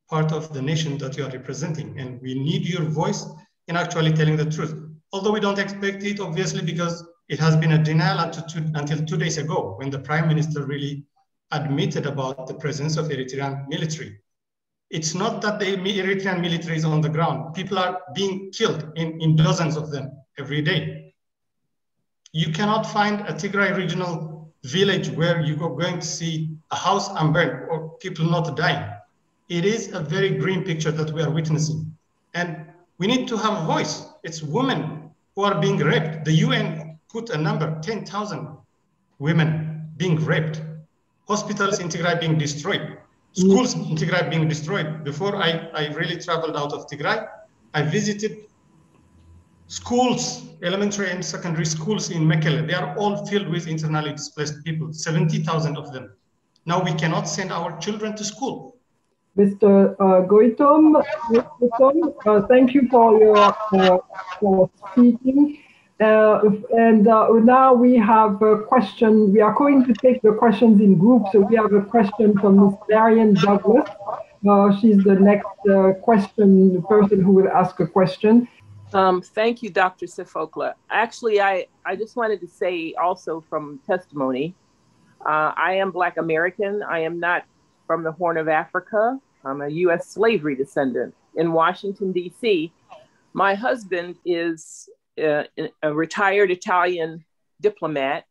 S7: part of the nation that you are representing, and we need your voice in actually telling the truth. Although we don't expect it, obviously, because it has been a denial until 2 days ago, when the Prime Minister really admitted about the presence of Eritrean military. It's not that the Eritrean military is on the ground. People are being killed in dozens of them every day. You cannot find a Tigray regional village where you are going to see a house unburned or people not dying. It is a very grim picture that we are witnessing. And we need to have a voice. It's women who are being raped. The UN put a number, 10,000 women being raped. Hospitals in Tigray being destroyed. Schools in Tigray being destroyed. Before I really traveled out of Tigray, I visited schools, elementary and secondary schools in Mekelle. They are all filled with internally displaced people, 70,000 of them. Now we cannot send our children to school.
S2: Mr. Goitom, thank you for speaking. Now we have a question. We are going to take the questions in groups. So we have a question from Ms. Marian Douglas. She's the next person who will ask a question.
S8: Thank you, Dr. Sifokla. Actually, I just wanted to say also from testimony, I am Black American. I am not from the Horn of Africa. I'm a U.S. slavery descendant in Washington, D.C. My husband is a retired Italian diplomat.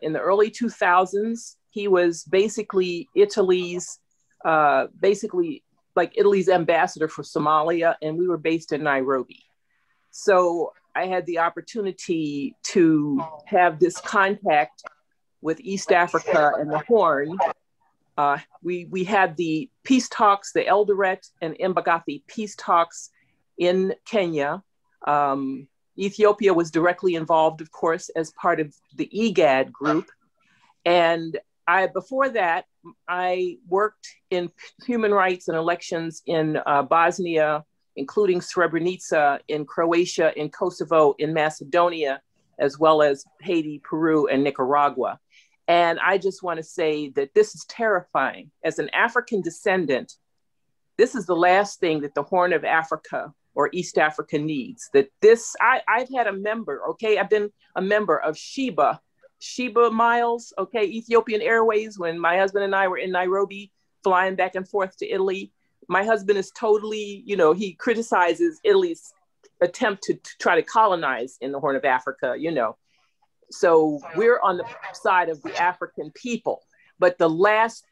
S8: In the early 2000s, he was basically Italy's ambassador for Somalia, and we were based in Nairobi. So I had the opportunity to have this contact with East Africa and the Horn. We had the peace talks, the Eldoret and Mbagathi peace talks in Kenya. Ethiopia was directly involved, of course, as part of the IGAD group. And before that, I worked in human rights and elections in Bosnia, including Srebrenica, in Croatia, in Kosovo, in Macedonia, as well as Haiti, Peru, and Nicaragua. And I just want to say that this is terrifying. As an African descendant, this is the last thing that the Horn of Africa or East Africa needs. I've had a member, okay? I've been a member of Sheba Miles, okay, Ethiopian Airways, when my husband and I were in Nairobi, flying back and forth to Italy. My husband is totally, he criticizes Italy's attempt to try to colonize in the Horn of Africa, So we're on the side of the African people. But the last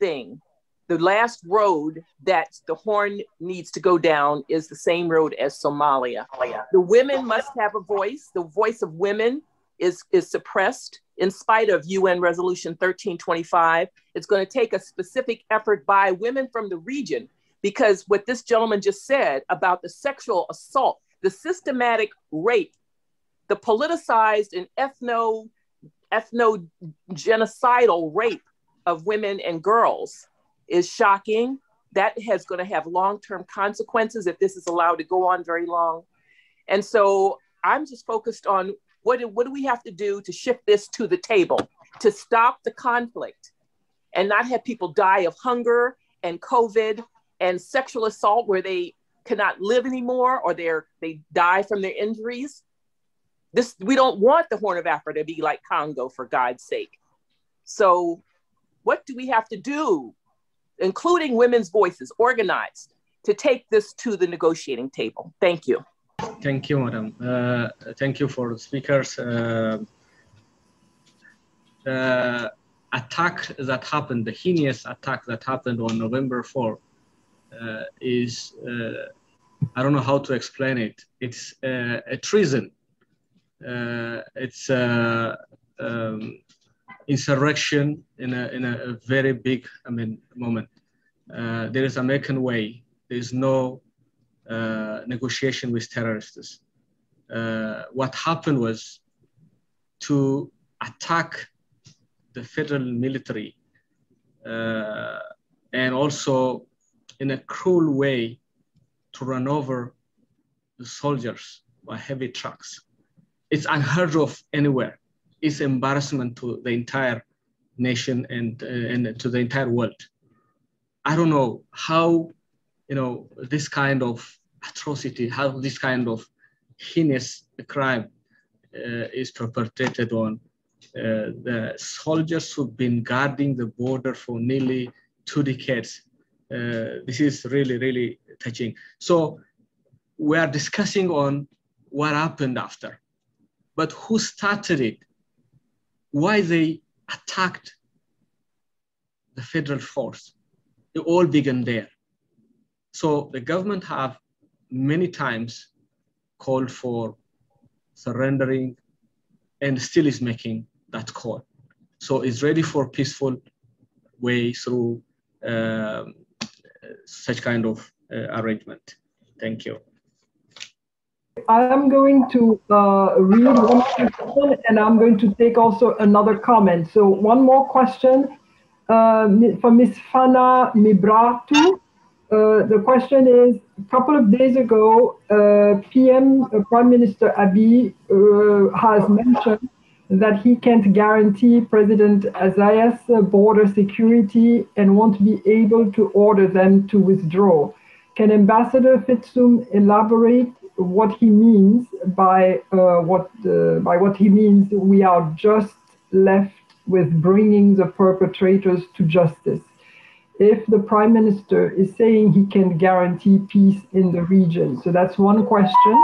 S8: road that the Horn needs to go down is the same road as Somalia. The women must have a voice. The voice of women is suppressed in spite of UN Resolution 1325. It's going to take a specific effort by women from the region, because what this gentleman just said about the sexual assault, the systematic rape, the politicized and ethno-genocidal rape of women and girls is shocking. That is going to have long-term consequences if this is allowed to go on very long. And so I'm just focused on what do we have to do to shift this to the table, to stop the conflict and not have people die of hunger and COVID and sexual assault where they cannot live anymore or they die from their injuries. We don't want the Horn of Africa to be like Congo, for God's sake. So what do we have to do, including women's voices, organized, to take this to the negotiating table? Thank you.
S5: Thank you, madam. Thank you for the speakers. The attack that happened, the heinous attack that happened on November 4th is, I don't know how to explain it. It's a treason. It's insurrection in a very big, moment. There is American way. There is no negotiation with terrorists. What happened was to attack the federal military and also in a cruel way to run over the soldiers by heavy trucks. It's unheard of anywhere. It's embarrassment to the entire nation and to the entire world. I don't know how, this kind of atrocity, how this kind of heinous crime is perpetrated on the soldiers who've been guarding the border for nearly 2 decades. This is really, really touching. So we are discussing on what happened after, but who started it? Why they attacked the federal force? It all began there. So the government have many times called for surrendering and still is making that call. So it's ready for peaceful way through such kind of arrangement. Thank you.
S2: I am going to read one question and I'm going to take also another comment. So one more question from Ms. Fana Mibratu. The question is, a couple of days ago, Prime Minister Abiy has mentioned that he can't guarantee President Isaias border security and won't be able to order them to withdraw. Can Ambassador Fitsum elaborate what he means by what he means we are just left with bringing the perpetrators to justice? If the Prime Minister is saying he can guarantee peace in the region. So that's one question.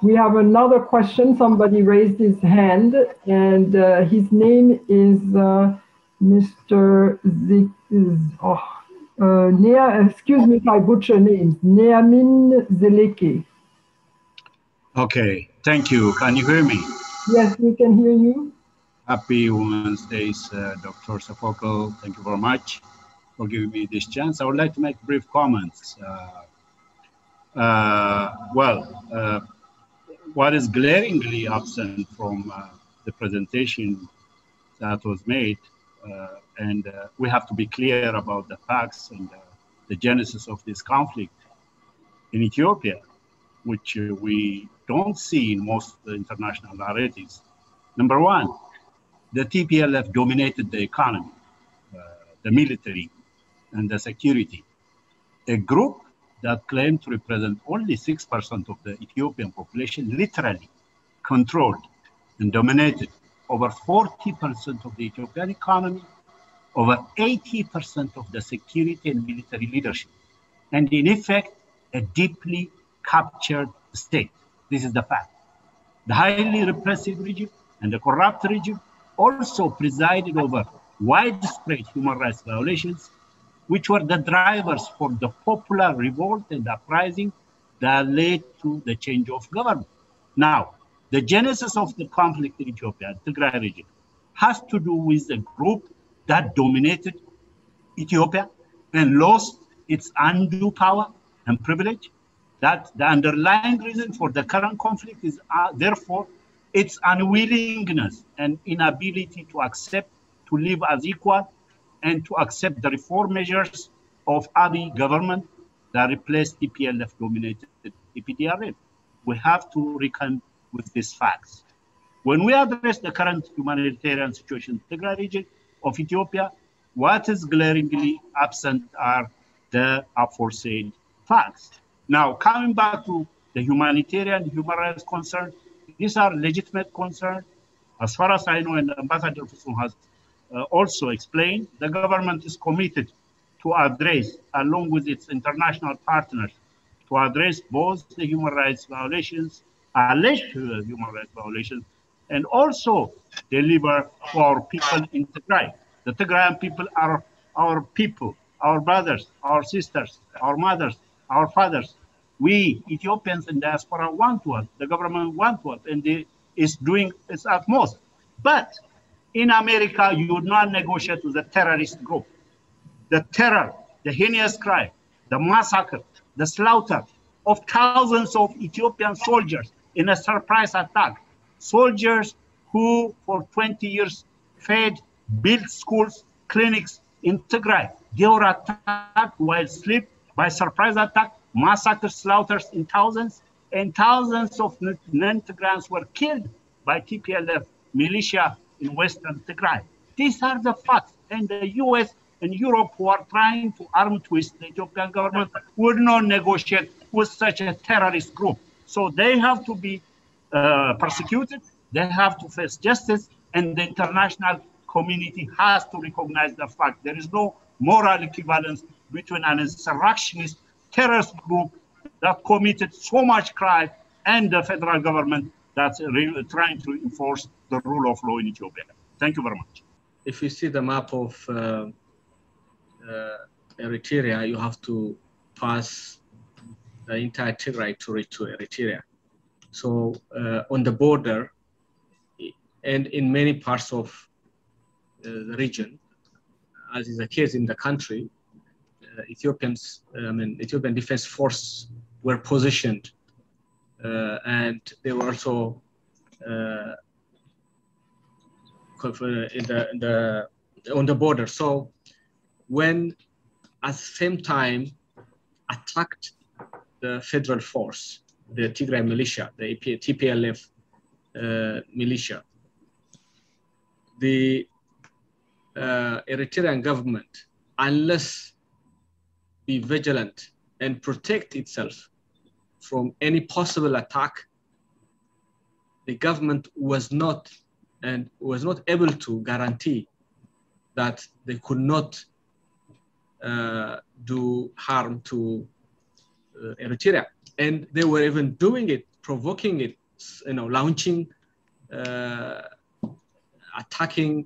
S2: We have another question. Somebody raised his hand, and his name is Mr. Excuse me if I butcher names. Neamin Zeleke.
S9: Okay, thank you. Can you hear me?
S2: Yes, we can hear you.
S9: Happy Women's Day, Dr. Sophocles. Thank you very much for giving me this chance. I would like to make brief comments. What is glaringly absent from the presentation that was made, and we have to be clear about the facts and the genesis of this conflict in Ethiopia, which we don't see in most of the international narratives. Number one, the TPLF dominated the economy, the military, and the security. A group that claimed to represent only 6% of the Ethiopian population literally controlled and dominated over 40% of the Ethiopian economy, over 80% of the security and military leadership, and in effect, a deeply captured state. This is the fact. The highly repressive regime and the corrupt regime also presided over widespread human rights violations, which were the drivers for the popular revolt and uprising that led to the change of government. Now, the genesis of the conflict in Ethiopia, the Tigray region, has to do with a group that dominated Ethiopia and lost its undue power and privilege. That the underlying reason for the current conflict is therefore its unwillingness and inability to accept to live as equal and to accept the reform measures of Abiy government that replaced TPLF-dominated EPDRF. We have to reckon with these facts. When we address the current humanitarian situation in the Tigray region of Ethiopia, what is glaringly absent are the aforesaid facts. Now, coming back to the humanitarian human rights concerns, these are legitimate concerns. As far as I know, and Ambassador Fitsum has also explained, the government is committed to address, along with its international partners, to address both the human rights violations, alleged human rights violations, and also deliver for our people in Tigray. The Tigrayan people are our people, our brothers, our sisters, our mothers, our fathers. We Ethiopians in diaspora want to us, the government want to us, and it is doing its utmost. But in America, you would not negotiate with a terrorist group. The terror, the heinous crime, the massacre, the slaughter of thousands of Ethiopian soldiers in a surprise attack. Soldiers who for 20 years fed, built schools, clinics in Tigray. They were attacked while asleep by surprise attack, massacre, slaughters in thousands, and thousands of non-Tigrayans were killed by TPLF militia in Western Tigray. These are the facts, and the US and Europe, who are trying to arm twist the Ethiopian government, would not negotiate with such a terrorist group. So they have to be persecuted, they have to face justice, and the international community has to recognize the fact there is no moral equivalence between an insurrectionist terrorist group that committed so much crime and the federal government that's trying to enforce the rule of law in Ethiopia. Thank you very much.
S5: If you see the map of Eritrea, you have to pass the entire Tigray to reach to Eritrea. So on the border, and in many parts of the region, as is the case in the country, Ethiopian Defense Force were positioned, and they were also on the border. So when at the same time attacked the federal force, the Tigray militia, the TPLF militia, the Eritrean government, unless be vigilant and protect itself from any possible attack, the government was not able to guarantee that they could not do harm to Eritrea. And they were even doing it, provoking it, launching, attacking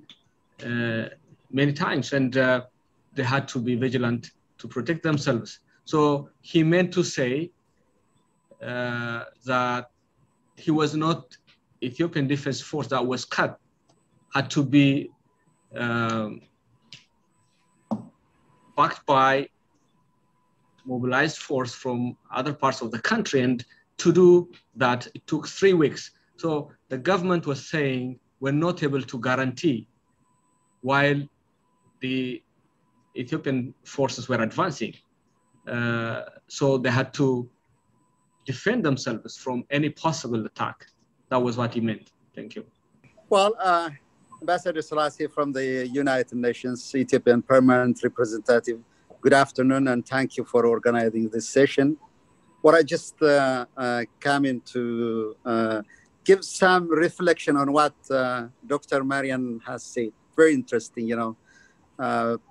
S5: many times, and they had to be vigilant to protect themselves. So he meant to say that he was not Ethiopian Defense Force that was cut, had to be backed by mobilized force from other parts of the country. And to do that, it took 3 weeks. So the government was saying we're not able to guarantee while the Ethiopian forces were advancing. So they had to defend themselves from any possible attack. That was what he meant. Thank you.
S10: Well, Ambassador Selassie from the United Nations, Ethiopian Permanent Representative, good afternoon, and thank you for organizing this session. What I just came in to give some reflection on what Dr. Marian has said. Very interesting,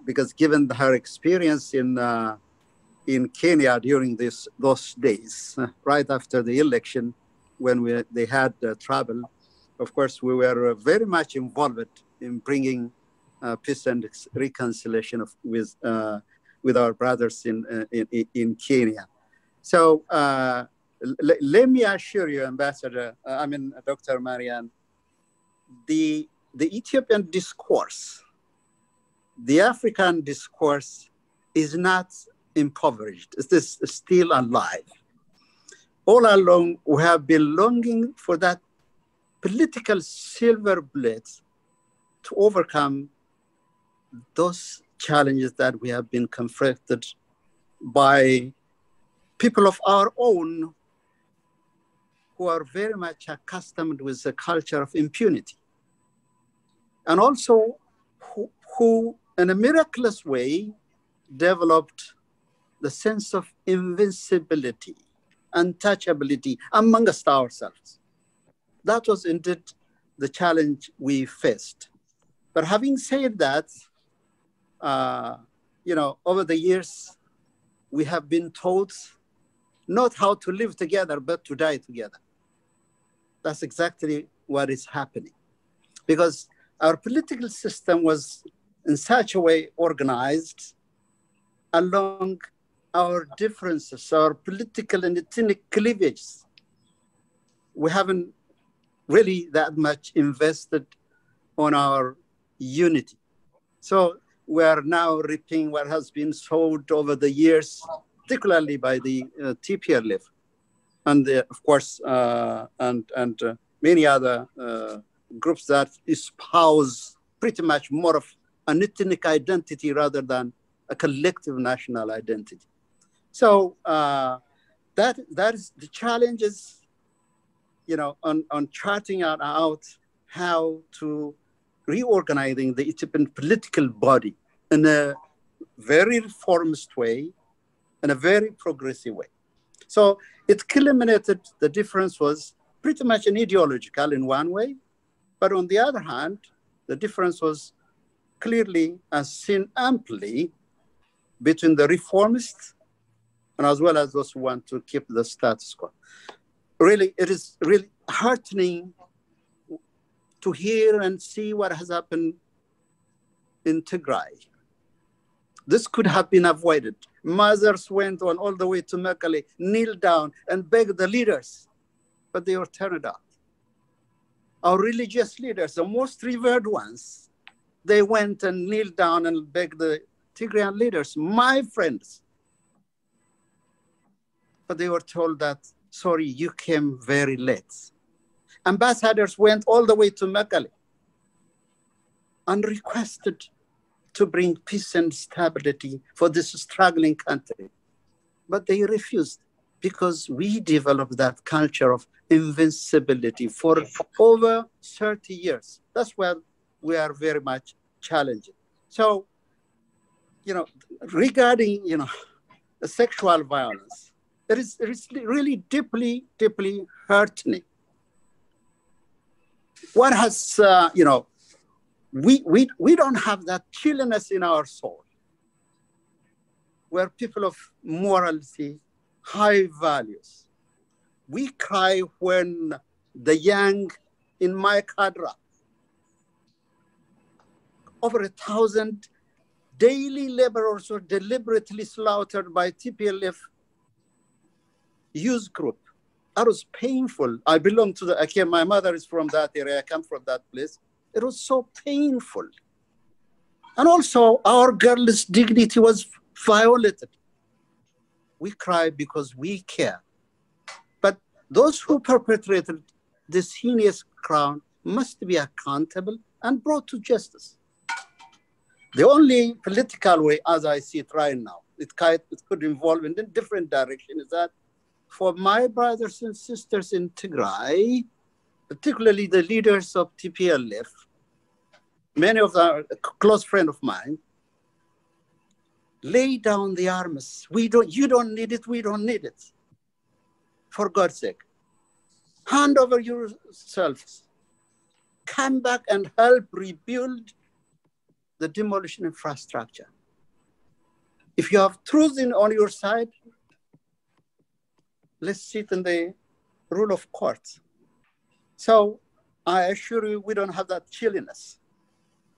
S10: because given her experience in Kenya during those days, right after the election, when they had trouble, of course, we were very much involved in bringing peace and reconciliation with our brothers in Kenya. So let me assure you, Dr. Marian, the Ethiopian discourse, the African discourse is not impoverished. It is still alive. All along, we have been longing for that political silver bullet to overcome those challenges that we have been confronted by people of our own who are very much accustomed with the culture of impunity. And also who in a miraculous way developed the sense of invincibility, untouchability amongst ourselves. That was indeed the challenge we faced. But having said that, over the years, we have been taught not how to live together, but to die together. That's exactly what is happening. Because our political system was in such a way organized along our differences, our political and ethnic cleavages. We haven't really that much invested on our unity. So we are now reaping what has been sowed over the years, particularly by the TPLF, and of course, and many other groups that espouse pretty much more of an ethnic identity rather than a collective national identity. So that is the challenges, on charting out how to reorganizing the Ethiopian political body in a very reformist way, in a very progressive way. So it culminated, the difference was pretty much an ideological in one way, but on the other hand, the difference was clearly and seen amply between the reformists and as well as those who want to keep the status quo. Really, it is really heartening to hear and see what has happened in Tigray. This could have been avoided. Mothers went on all the way to Mekelle, kneeled down and begged the leaders, but they were turned out. Our religious leaders, the most revered ones, they went and kneeled down and begged the Tigrayan leaders, my friends. But they were told that, sorry, you came very late. Ambassadors went all the way to Mekelle and requested to bring peace and stability for this struggling country. But they refused because we developed that culture of invincibility for over 30 years. That's where we are very much challenged. So, regarding, sexual violence, it is really deeply, deeply hurting. What has, we don't have that chilliness in our soul. We're people of morality, high values. We cry when the young in my cadre, over 1,000 daily laborers were deliberately slaughtered by TPLF youth group. That was painful. I belong to the, my mother is from that area, I come from that place. It was so painful. And also our girls' dignity was violated. We cry because we care. But those who perpetrated this heinous crime must be accountable and brought to justice. The only political way, as I see it right now, it could involve in a different direction, is that for my brothers and sisters in Tigray, particularly the leaders of TPLF, many of them are a close friend of mine, lay down the arms. You don't need it, we don't need it. For God's sake, hand over yourselves. Come back and help rebuild the demolition infrastructure. If you have truth on your side, let's sit in the rule of courts. So I assure you, we don't have that chilliness.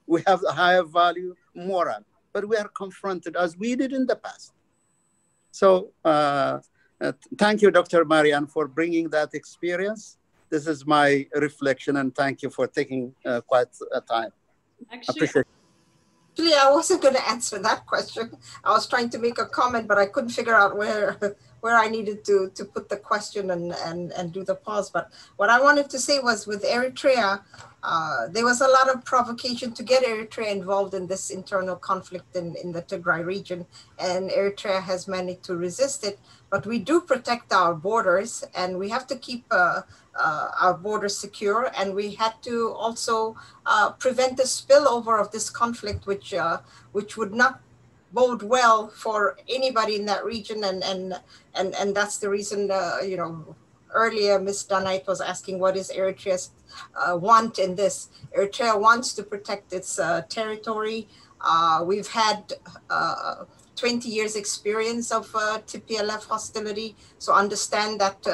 S10: We have the higher value, moral, but we are confronted as we did in the past. So thank you, Dr. Marianne, for bringing that experience. This is my reflection, and thank you for taking quite a time.
S1: Actually,
S6: I wasn't going to answer that question. I was trying to make a comment, but I couldn't figure out where I needed to put the question and do the pause. But what I wanted to say was with Eritrea, there was a lot of provocation to get Eritrea involved in this internal conflict in the Tigray region, and Eritrea has managed to resist it. But we do protect our borders, and we have to keep our borders secure, and we had to also prevent the spillover of this conflict, which would not bode well for anybody in that region, and that's the reason earlier Ms. Danite was asking what is Eritrea's want in this. Eritrea wants to protect its territory. We've had 20 years experience of TPLF hostility, so understand that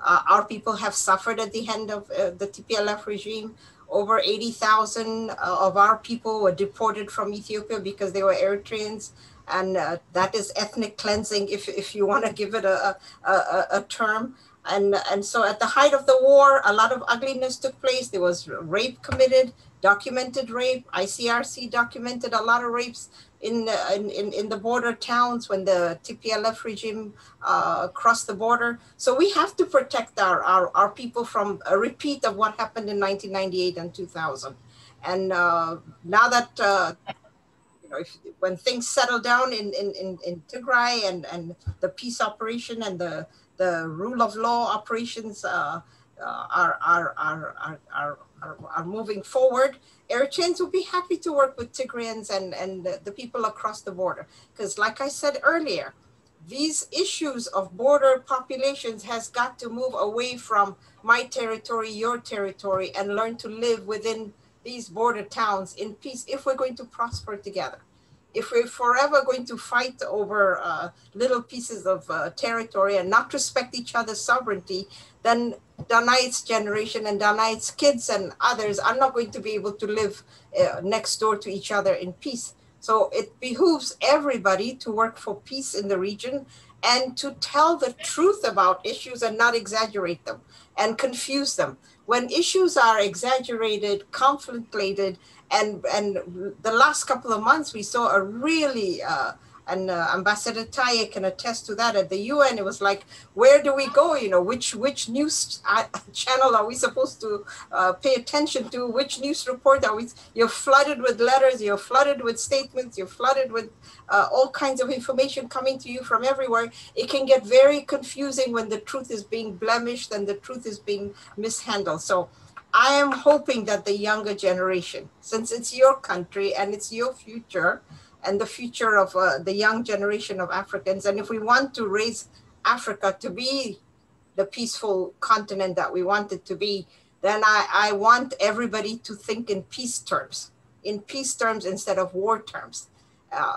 S6: our people have suffered at the hand of the TPLF regime. Over 80,000 of our people were deported from Ethiopia because they were Eritreans, and that is ethnic cleansing, if you want to give it a term. And so at the height of the war, a lot of ugliness took place. There was rape committed, documented rape. ICRC documented a lot of rapes in the border towns when the TPLF regime crossed the border. So we have to protect our people from a repeat of what happened in 1998 and 2000. And now that when things settle down in Tigray and the peace operation and the rule of law operations are moving forward, Eritreans will be happy to work with Tigrayans and the people across the border. Because like I said earlier, these issues of border populations has got to move away from my territory, your territory, and learn to live within these border towns in peace if we're going to prosper together. if we're forever going to fight over little pieces of territory and not respect each other's sovereignty, then Danite's generation and Danite's kids and others are not going to be able to live next door to each other in peace. So it behooves everybody to work for peace in the region and to tell the truth about issues and not exaggerate them and confuse them. When issues are exaggerated, conflicted, and the last couple of months, we saw a really, and Ambassador Taye can attest to that, at the UN, it was like, where do we go? You know, which news channel are we supposed to pay attention to? Which news report are we? You're flooded with letters, you're flooded with statements, you're flooded with all kinds of information coming to you from everywhere. It can get very confusing when the truth is being blemished and the truth is being mishandled. So I am hoping that the younger generation, since it's your country and it's your future, and the future of the young generation of Africans. And if we want to raise Africa to be the peaceful continent that we want it to be, then I want everybody to think in peace terms instead of war terms.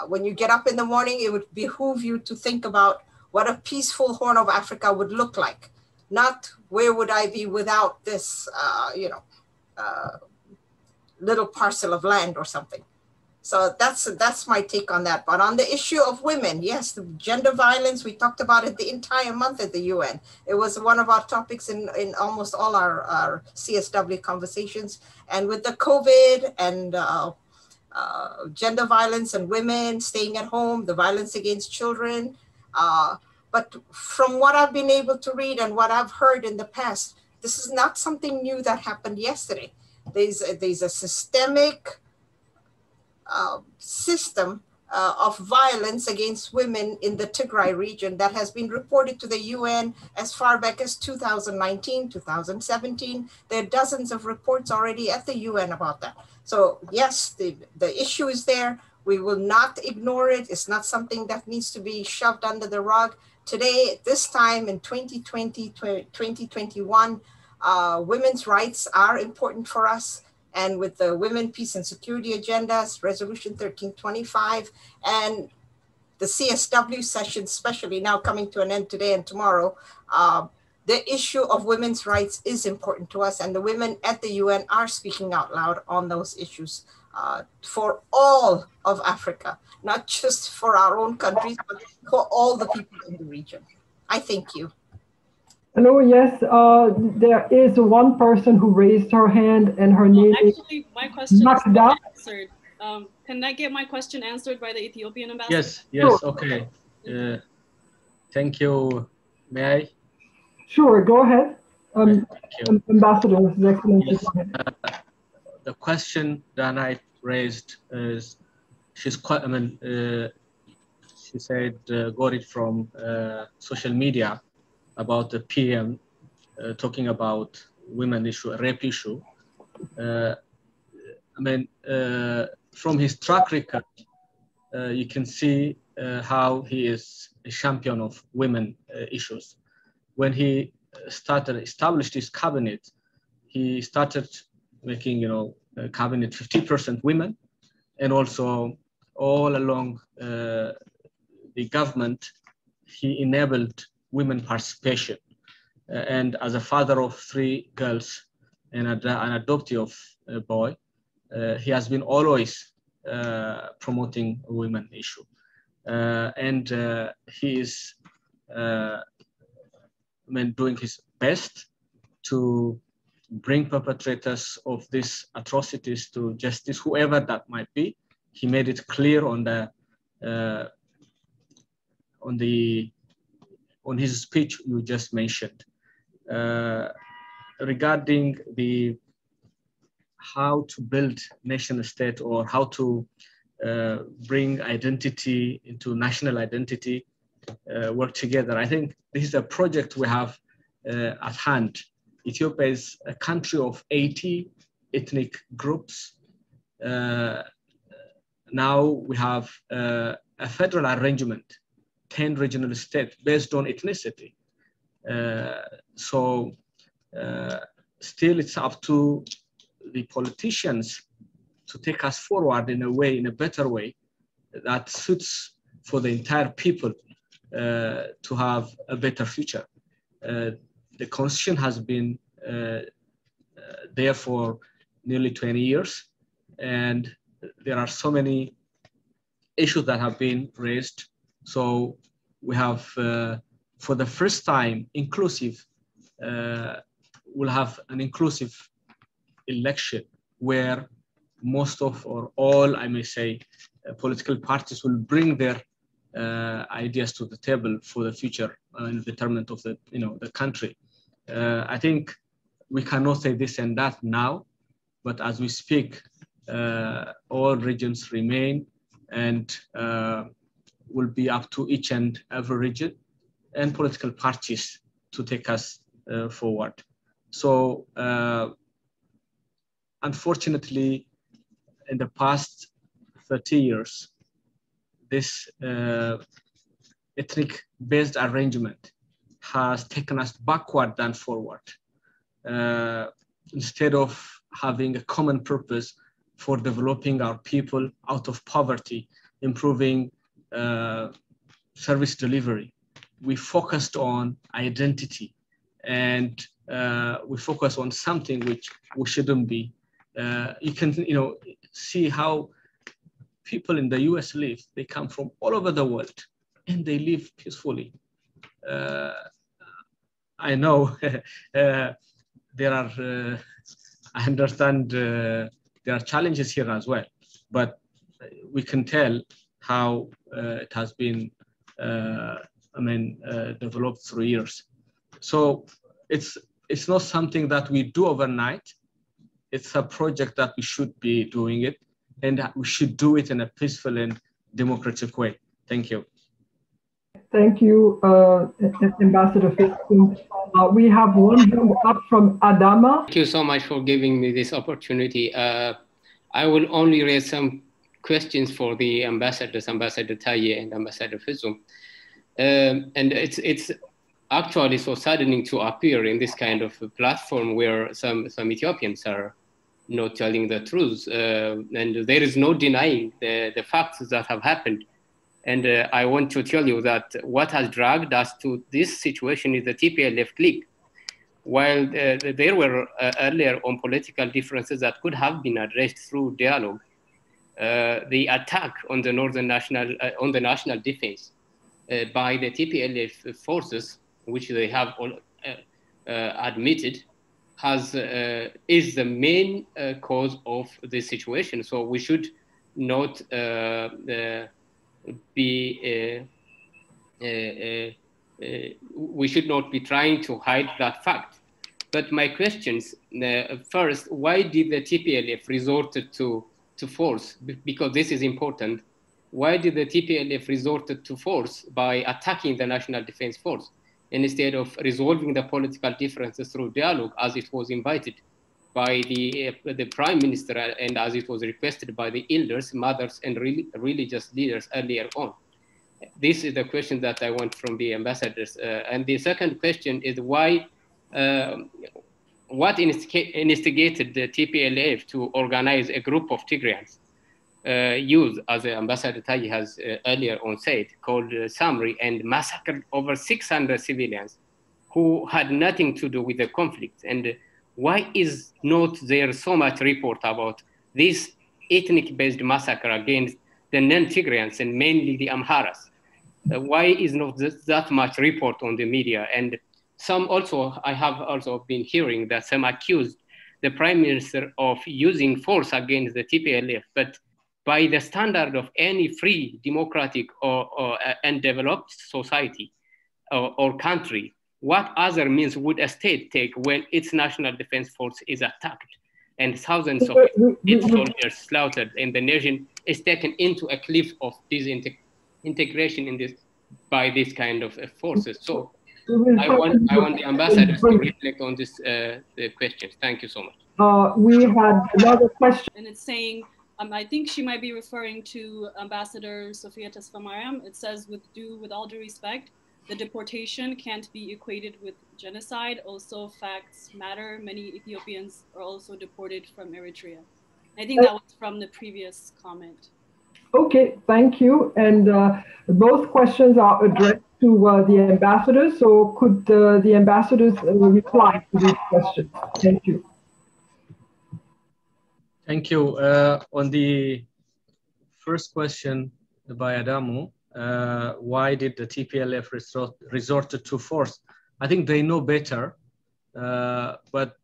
S6: When you get up in the morning, it would behoove you to think about what a peaceful Horn of Africa would look like, not where would I be without this, little parcel of land or something. So that's my take on that. But on the issue of women, yes, the gender violence, we talked about it the entire month at the UN. It was one of our topics in almost all our CSW conversations. And with the COVID and gender violence and women staying at home, the violence against children. But from what I've been able to read and what I've heard in the past, this is not something new that happened yesterday. There's a systemic system of violence against women in the Tigray region that has been reported to the UN as far back as 2019, 2017. There are dozens of reports already at the UN about that. So yes, the issue is there. We will not ignore it. It's not something that needs to be shoved under the rug. Today, this time in 2020, 2021, women's rights are important for us. And with the Women, Peace and Security Agendas, Resolution 1325, and the CSW session, especially now coming to an end today and tomorrow, the issue of women's rights is important to us. And the women at the UN are speaking out loud on those issues for all of Africa, not just for our own countries, but for all the people in the region. I thank you.
S2: Hello, yes, there is one person who raised her hand and her name
S1: actually, my question is
S2: Magda.
S1: answered. Can I get my question answered by the Ethiopian ambassador?
S5: Yes, yes, okay. Thank you. May I?
S2: Sure, go ahead.
S5: Thank you.
S2: Ambassador, His Excellency.
S5: Yes. The question that I raised is, she's quite, she said, got it from social media about the PM talking about women issue, rape issue. From his track record, you can see how he is a champion of women issues. When he established his cabinet, he started making, a cabinet 50% women, and also all along the government, he enabled women participation. And as a father of 3 girls and an adoptee of a boy, he has been always promoting a women issue. And he is doing his best to bring perpetrators of these atrocities to justice, whoever that might be. He made it clear on his speech you just mentioned regarding how to build nation state, or how to bring identity into national identity, work together. I think this is a project we have at hand. Ethiopia is a country of 80 ethnic groups. Now we have a federal arrangement, 10 regional states based on ethnicity. Still it's up to the politicians to take us forward in a better way, that suits for the entire people to have a better future. The constitution has been there for nearly 20 years, and there are so many issues that have been raised. So we have, for the first time, we'll have an inclusive election where most of, or all, I may say, political parties will bring their ideas to the table for the future and betterment of the, the country. I think we cannot say this and that now, but as we speak, all regions remain, and will be up to each and every region and political parties to take us forward. So unfortunately, in the past 30 years, this ethnic-based arrangement has taken us backward than forward. Instead of having a common purpose for developing our people out of poverty, improving service delivery, we focused on identity, and we focus on something which we shouldn't be. You can, see how people in the US live. They come from all over the world, and they live peacefully. I know there are, I understand there are challenges here as well, but we can tell how it has been, developed through years. So it's not something that we do overnight. It's a project that we should be doing it, and we should do it in a peaceful and democratic way. Thank you.
S2: Thank you, Ambassador Fiskum. We have one hand up from Adama.
S11: Thank you so much for giving me this opportunity. I will only raise some questions for the ambassadors, Ambassador Taye and Ambassador Fiskum. And it's actually so saddening to appear in this kind of a platform where some Ethiopians are not telling the truth. And there is no denying the facts that have happened. And I want to tell you that what has dragged us to this situation is the TPLF clique. While there were earlier on political differences that could have been addressed through dialogue, the attack on the on the national defense by the TPLF forces, which they have all admitted, is the main cause of this situation. So we should not we should not be trying to hide that fact. But my questions, first, why did the TPLF resort to force? Because this is important. Why did the TPLF resort to force by attacking the National Defense Force instead of resolving the political differences through dialogue, as it was invited by the Prime Minister and as it was requested by the elders, mothers, and religious leaders earlier on? This is the question that I want from the ambassadors. And the second question is why, what instigated the TPLF to organize a group of Tigrayans, youth, as Ambassador Taye has earlier on said, called Samri, and massacred over 600 civilians who had nothing to do with the conflict? And why is not there so much report about this ethnic-based massacre against the non-Tigrayans and mainly the Amharas? Why is not that much report on the media? And some also, I have also been hearing that some accused the Prime Minister of using force against the TPLF, but by the standard of any free, democratic, and developed society or country, what other means would a state take when its national defense force is attacked and thousands of its soldiers slaughtered, and the nation is taken into a cliff of disintegration by this kind of forces? So I want the ambassadors to reflect on this questions. Thank you so much.
S2: We had another question.
S1: And it's saying, I think she might be referring to Ambassador Sofia Tesfamariam. It says, with all due respect, the deportation can't be equated with genocide. Also, facts matter. Many Ethiopians are also deported from Eritrea. I think that was from the previous comment.
S2: Okay, thank you. And both questions are addressed to the ambassadors. So could the ambassadors reply to these questions? Thank you.
S5: Thank you. On the first question by Adamu, why did the TPLF resort to force? I think they know better, but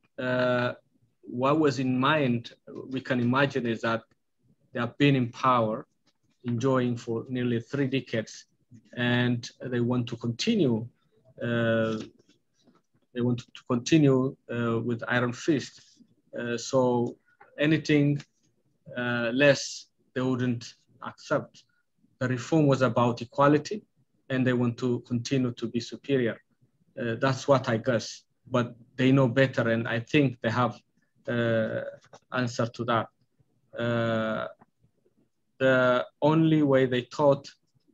S5: what was in mind, we can imagine, is that they have been in power, enjoying for nearly 3 decades, and they want to continue. They want to continue with iron fist. So anything less, they wouldn't accept. The reform was about equality, and they want to continue to be superior. That's what I guess, but they know better, and I think they have answer to that. The only way they thought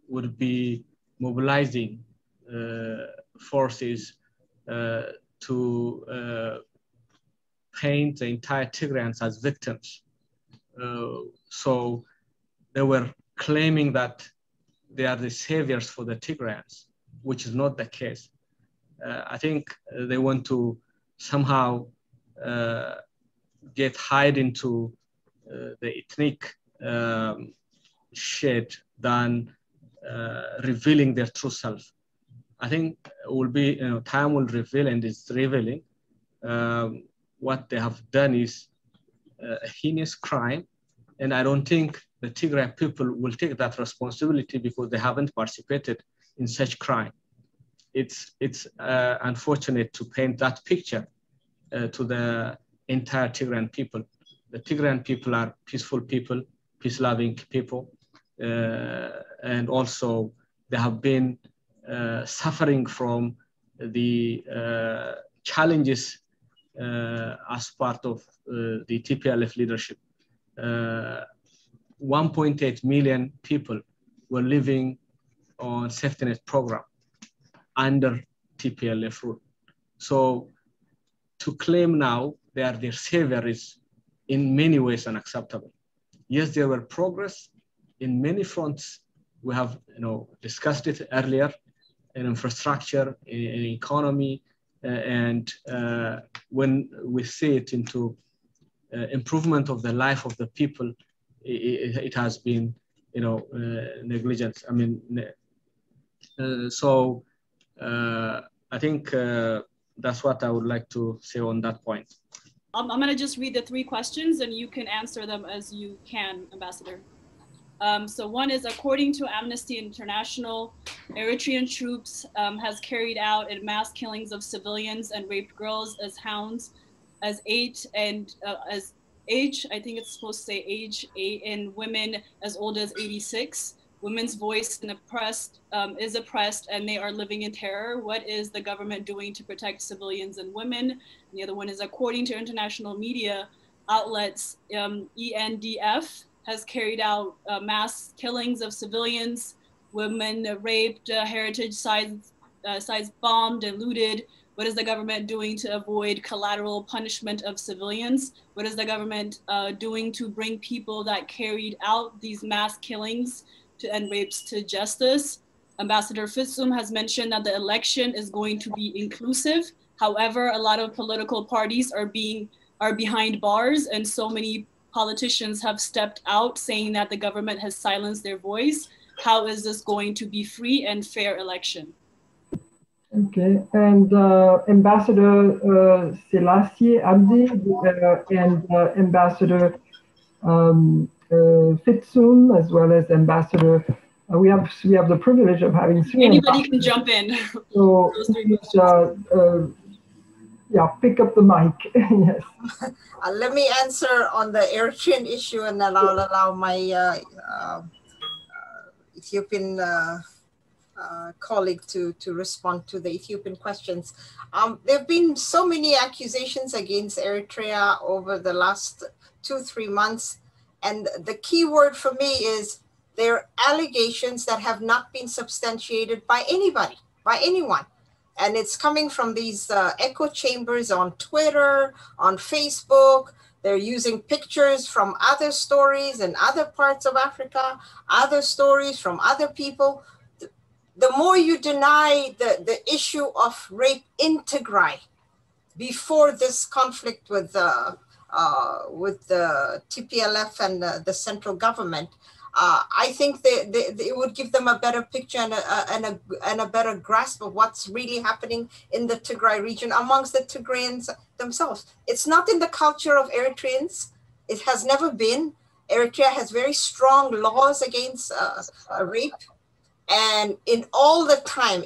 S5: would be mobilizing forces to paint the entire Tigrayans as victims. So they were claiming that they are the saviors for the Tigrayans, which is not the case. I think they want to somehow hide into the ethnic shade than revealing their true self. I think it will be, time will reveal, and it's revealing. What they have done is a heinous crime, and I don't think the Tigray people will take that responsibility because they haven't participated in such crime. It's unfortunate to paint that picture to the entire Tigrayan people. The Tigrayan people are peaceful people, peace-loving people, and also they have been suffering from the challenges as part of the TPLF leadership. 1.8 million people were living on safety net program under TPLF rule. So to claim now they are their savior is in many ways unacceptable. Yes, there were progress in many fronts. We have discussed it earlier, in infrastructure, in economy, and when we see it into improvement of the life of the people, it has been negligence. I mean, so I think that's what I would like to say on that point.
S1: I'm going to just read the 3 questions and you can answer them as you can, Ambassador. So one is, according to Amnesty International, Eritrean troops has carried out mass killings of civilians and raped girls as hounds, as age, I think it's supposed to say age 8, and women as old as 86. Women's voice is oppressed, and they are living in terror. What is the government doing to protect civilians and women? And the other one is, according to international media outlets, ENDF has carried out mass killings of civilians, women raped, heritage sites bombed and looted. What is the government doing to avoid collateral punishment of civilians? What is the government doing to bring people that carried out these mass killings and rapes to justice? Ambassador Fitsum has mentioned that the election is going to be inclusive. However, a lot of political parties are behind bars, and so many politicians have stepped out saying that the government has silenced their voice. How is this going to be free and fair election?
S2: Okay, and Ambassador Selassie Abdi and Ambassador Fitsum, as well as Ambassador, we have the privilege of having 3.
S1: Anybody can jump in.
S2: So yeah, pick up the mic. Yes.
S6: Let me answer on the Eritrean issue, and then I'll allow my Ethiopian colleague to respond to the Ethiopian questions. There have been so many accusations against Eritrea over the last 2-3 months. And the key word for me is they're allegations that have not been substantiated by anybody, by anyone. And it's coming from these echo chambers on Twitter, on Facebook, They're using pictures from other stories in other parts of Africa, other stories from other people. The more you deny the issue of rape in Tigray before this conflict with the TPLF and the central government, I think it would give them a better picture and a better grasp of what's really happening in the Tigray region amongst the Tigrayans themselves. It's not in the culture of Eritreans. It has never been. Eritrea has very strong laws against rape. And in all the time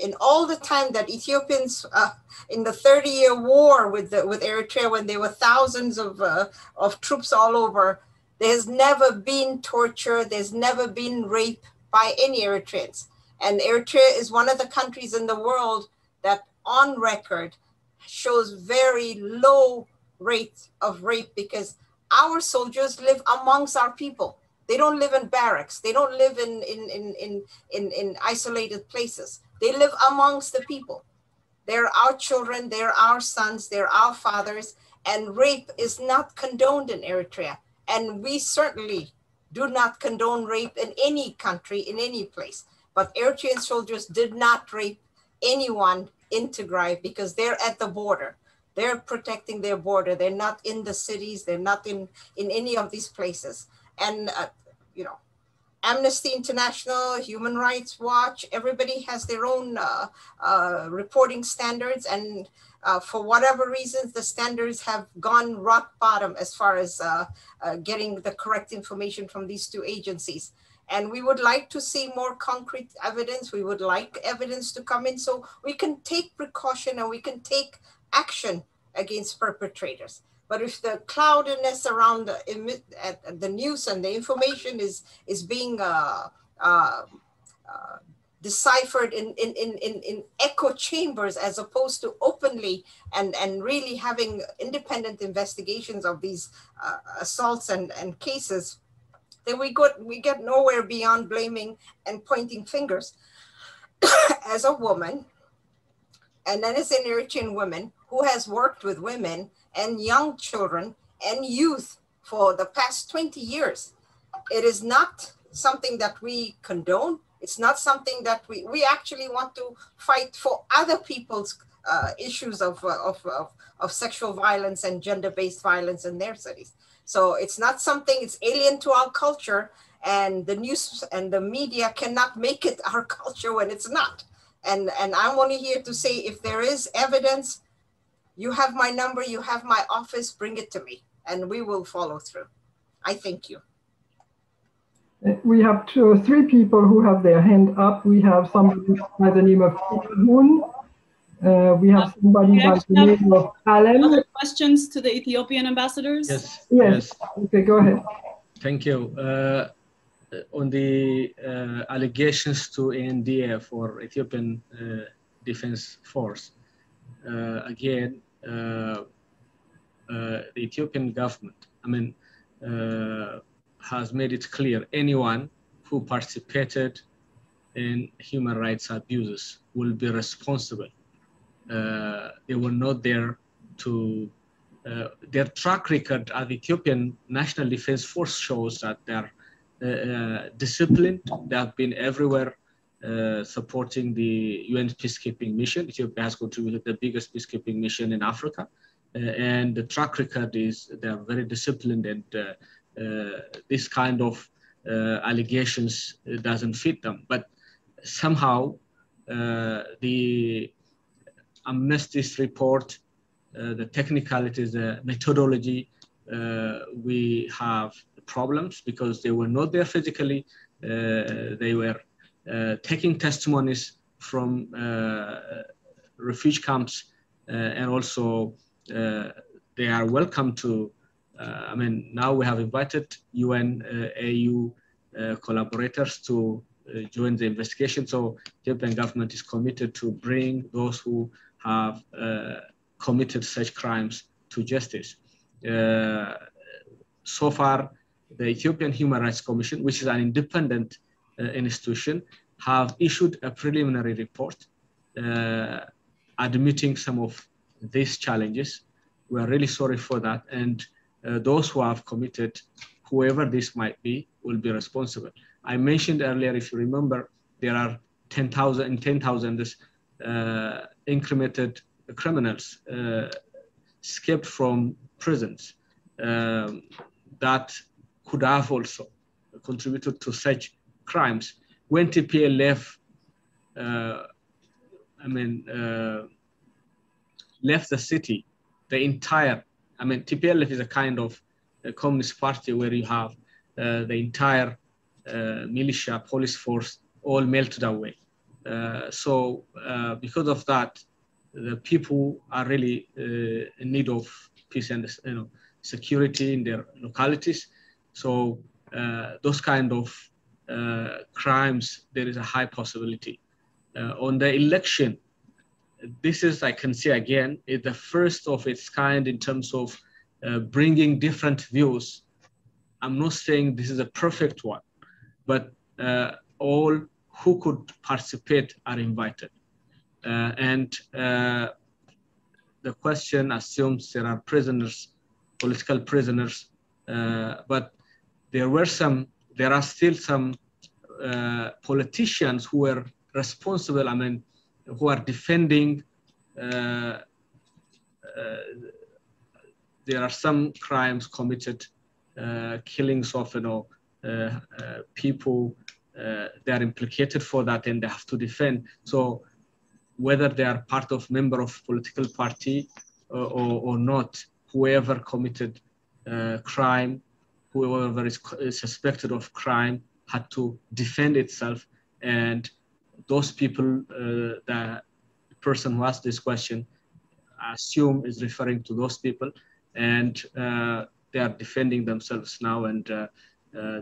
S6: that Ethiopians in the 30-year war with Eritrea, when there were thousands of troops all over, there's never been torture, there's never been rape by any Eritreans. And Eritrea is one of the countries in the world that on record shows very low rates of rape, because our soldiers live amongst our people. They don't live in barracks. They don't live in isolated places. They live amongst the people. They're our children, they're our sons, they're our fathers, and rape is not condoned in Eritrea. And we certainly do not condone rape in any country, in any place. But Eritrean soldiers did not rape anyone in Tigray because they're at the border. They're protecting their border. They're not in the cities. They're not in any of these places. And, you know, Amnesty International, Human Rights Watch, everybody has their own reporting standards. And for whatever reasons, the standards have gone rock bottom as far as getting the correct information from these two agencies. And we would like to see more concrete evidence. We would like evidence to come in so we can take precaution and we can take action against perpetrators. But if the cloudiness around the news and the information is being deciphered in echo chambers as opposed to openly and really having independent investigations of these assaults and cases, then we get nowhere beyond blaming and pointing fingers. As a woman, and then as an Eritrean woman who has worked with women and young children and youth for the past 20 years, it is not something that we condone. It's not something that we actually want to fight for other people's issues of sexual violence and gender-based violence in their cities. So it's not something, it's alien to our culture, and the news and the media cannot make it our culture when it's not. And I'm only here to say, if there is evidence, you have my number, you have my office, bring it to me, and we will follow through. I thank you.
S2: We have three people who have their hand up. We have somebody by the name of Hoon. We have somebody by the name of Alan.
S1: Other questions to the Ethiopian ambassadors?
S2: Yes. Okay, go ahead.
S5: Thank you. On the allegations to ANDF for Ethiopian Defense Force, again, the Ethiopian government, has made it clear anyone who participated in human rights abuses will be responsible. They were not there to, their track record at the Ethiopian National Defense Force shows that they're disciplined. They have been everywhere supporting the UN peacekeeping mission. Ethiopia has contributed the biggest peacekeeping mission in Africa. And the track record is they're very disciplined, and this kind of allegations doesn't fit them. But somehow the Amnesty's report, the technicalities, the methodology, we have problems because they were not there physically. They were taking testimonies from refugee camps, and also they are welcome to, now we have invited UN, AU collaborators to join the investigation. So the Ethiopian government is committed to bring those who have committed such crimes to justice. So far, the Ethiopian Human Rights Commission, which is an independent institution, have issued a preliminary report admitting some of these challenges. We are really sorry for that. And those who have committed, whoever this might be, will be responsible. I mentioned earlier, if you remember, there are 10,000 incremented criminals escaped from prisons that could have also contributed to such crimes. When TPLF left the city, the entire, TPLF is a kind of a communist party where you have the entire militia, police force, all melted away. So because of that, the people are really in need of peace and security in their localities. So those kind of crimes, there is a high possibility. On the election, this is, I can say again, is the first of its kind in terms of bringing different views. I'm not saying this is a perfect one, but all who could participate are invited. And the question assumes there are prisoners, political prisoners, but there are still some politicians who were responsible, who are defending. There are some crimes committed, killings of people. They are implicated for that, and they have to defend. So whether they are part of member of political party or not, whoever committed crime, whoever is suspected of crime, had to defend itself. And those people, the person who asked this question, I assume is referring to those people, and they are defending themselves now. And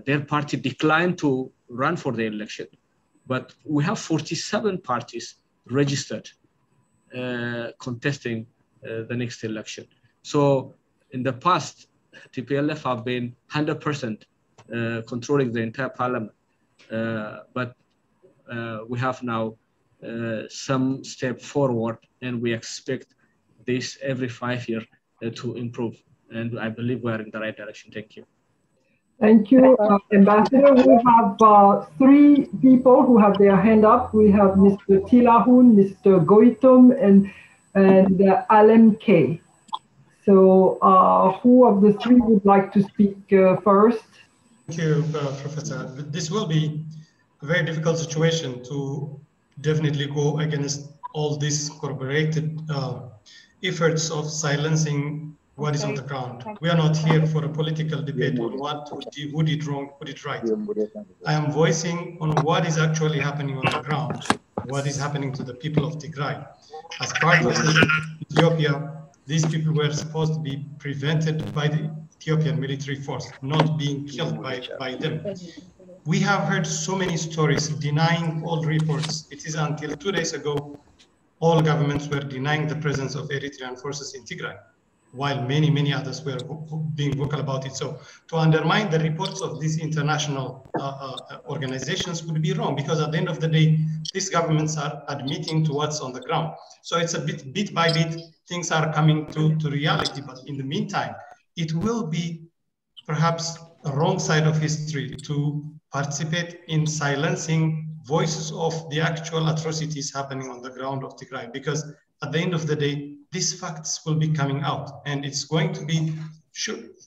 S5: their party declined to run for the election, but we have 47 parties registered contesting the next election. So in the past, TPLF have been 100% controlling the entire parliament, but we have now some step forward, and we expect this every 5 years to improve. And I believe we are in the right direction. Thank you.
S2: Thank you, Ambassador. We have 3 people who have their hand up. We have Mr. Tilahun, Mr. Goitom, and Alem K. So who of the 3 would like to speak first?
S7: Thank you, Professor. This will be a very difficult situation to definitely go against all these corroborated efforts of silencing what is on the ground. We are not here for a political debate on who did wrong, who did right. I am voicing on what is actually happening on the ground, what is happening to the people of Tigray. As part of Ethiopia, these people were supposed to be prevented by the Ethiopian military force, not being killed by them. We have heard so many stories denying all reports. It is until 2 days ago, all governments were denying the presence of Eritrean forces in Tigray, while many others were being vocal about it. So to undermine the reports of these international organizations would be wrong, because at the end of the day, these governments are admitting to what's on the ground. So it's a bit by bit, things are coming to reality. But in the meantime, it will be perhaps a wrong side of history to participate in silencing voices of the actual atrocities happening on the ground of Tigray, because at the end of the day, these facts will be coming out, and it's going to be,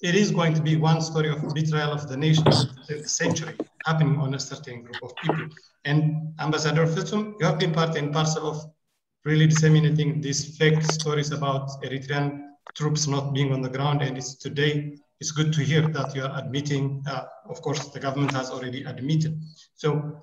S7: it is going to be one story of betrayal of the nation, the century, happening on a certain group of people. And Ambassador Fitzum, you have been part and parcel of really disseminating these fake stories about Eritrean troops not being on the ground, and it's good to hear that you are admitting, of course, the government has already admitted. So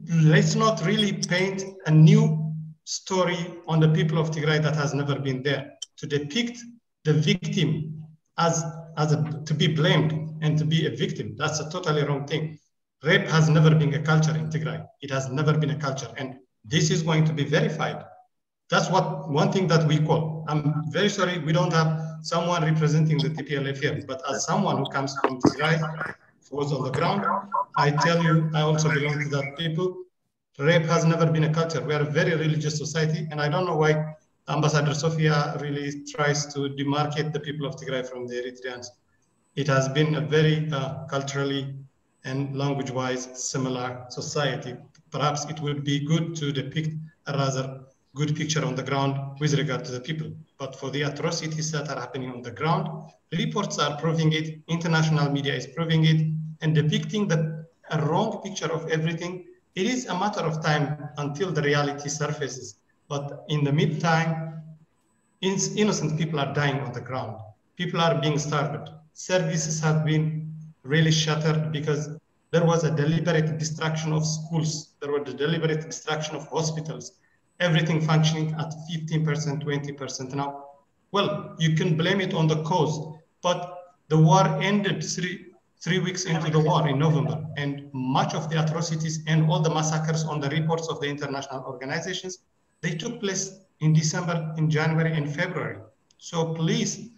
S7: let's not really paint a new story on the people of Tigray that has never been there. To depict the victim to be blamed and to be a victim, that's a totally wrong thing. Rape has never been a culture in Tigray. It has never been a culture, and this is going to be verified. That's one thing that we call. I'm very sorry we don't have someone representing the TPLF here, but as someone who comes from Tigray, was on the ground, I tell you, I also belong to that people. Rape has never been a culture. We are a very religious society, and I don't know why Ambassador Sofia really tries to demarcate the people of Tigray from the Eritreans. It has been a very culturally and language-wise similar society. Perhaps it would be good to depict a rather good picture on the ground with regard to the people. But for the atrocities that are happening on the ground, reports are proving it, international media is proving it, and depicting a wrong picture of everything. It is a matter of time until the reality surfaces. But in the meantime, innocent people are dying on the ground. People are being starved. Services have been really shattered because there was a deliberate destruction of schools. There was a deliberate destruction of hospitals. Everything functioning at 15%, 20% now. Well, you can blame it on the cause, but the war ended three weeks into the war in November, and much of the atrocities and all the massacres on the reports of the international organizations, they took place in December, in January, and February. So please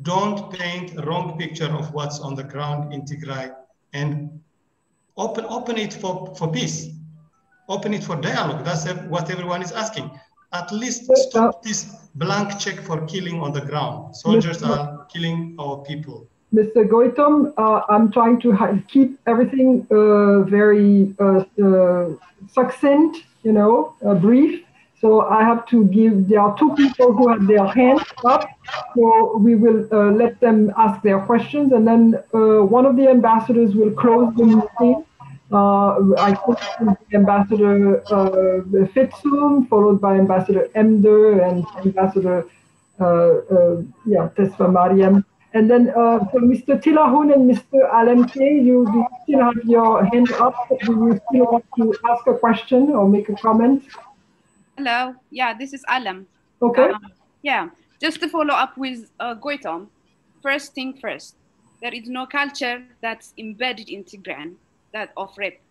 S7: don't paint a wrong picture of what's on the ground in Tigray, and open it for peace. Open it for dialogue. That's what everyone is asking. At least stop this blank check for killing on the ground. Soldiers are killing our people.
S2: Mr. Goitom, I'm trying to keep everything very succinct, brief. So I have to there are two people who have their hands up. So we will let them ask their questions, and then one of the ambassadors will close the meeting. I think Ambassador Fitsum, followed by Ambassador Emder and Ambassador Tesfa Mariam. And then for Mr. Tilahun and Mr. Alemke, you still have your hand up. Do you still want to ask a question or make a comment?
S12: Hello. Yeah, this is Alam.
S2: Okay.
S12: Just to follow up with Goitom. First thing first, there is no culture that's embedded in Tigray that of rape.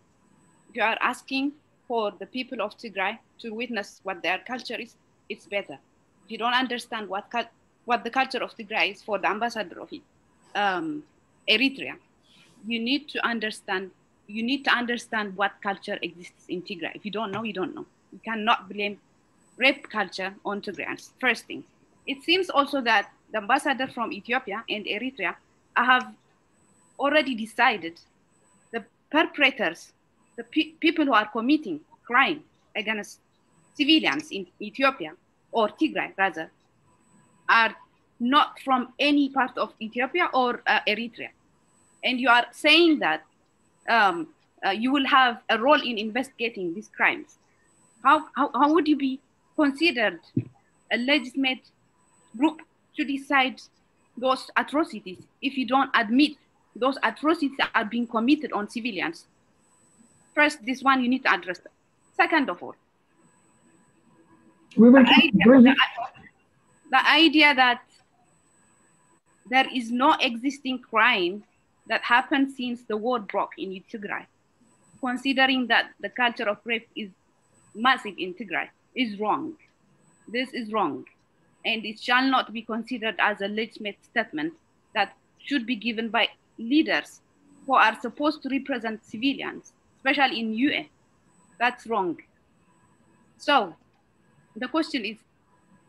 S12: If you are asking for the people of Tigray to witness what their culture is, it's better. If you don't understand what the culture of Tigray is, for the ambassador of Eritrea, you need to understand what culture exists in Tigray. If you don't know, you don't know. You cannot blame rape culture on Tigrayans. First thing. It seems also that the ambassador from Ethiopia and Eritrea have already decided the perpetrators, the people who are committing crime against civilians in Ethiopia, or Tigray rather, are not from any part of Ethiopia or Eritrea. And you are saying that you will have a role in investigating these crimes. How would you be considered a legitimate group to decide those atrocities if you don't admit those atrocities are being committed on civilians? First, this one you need to address. Second of all, the idea that there is no existing crime that happened since the war broke in Tigray, considering that the culture of rape is massive in Tigray, is wrong. This is wrong. And it shall not be considered as a legitimate statement that should be given by leaders who are supposed to represent civilians, especially in UN. That's wrong. So the question is,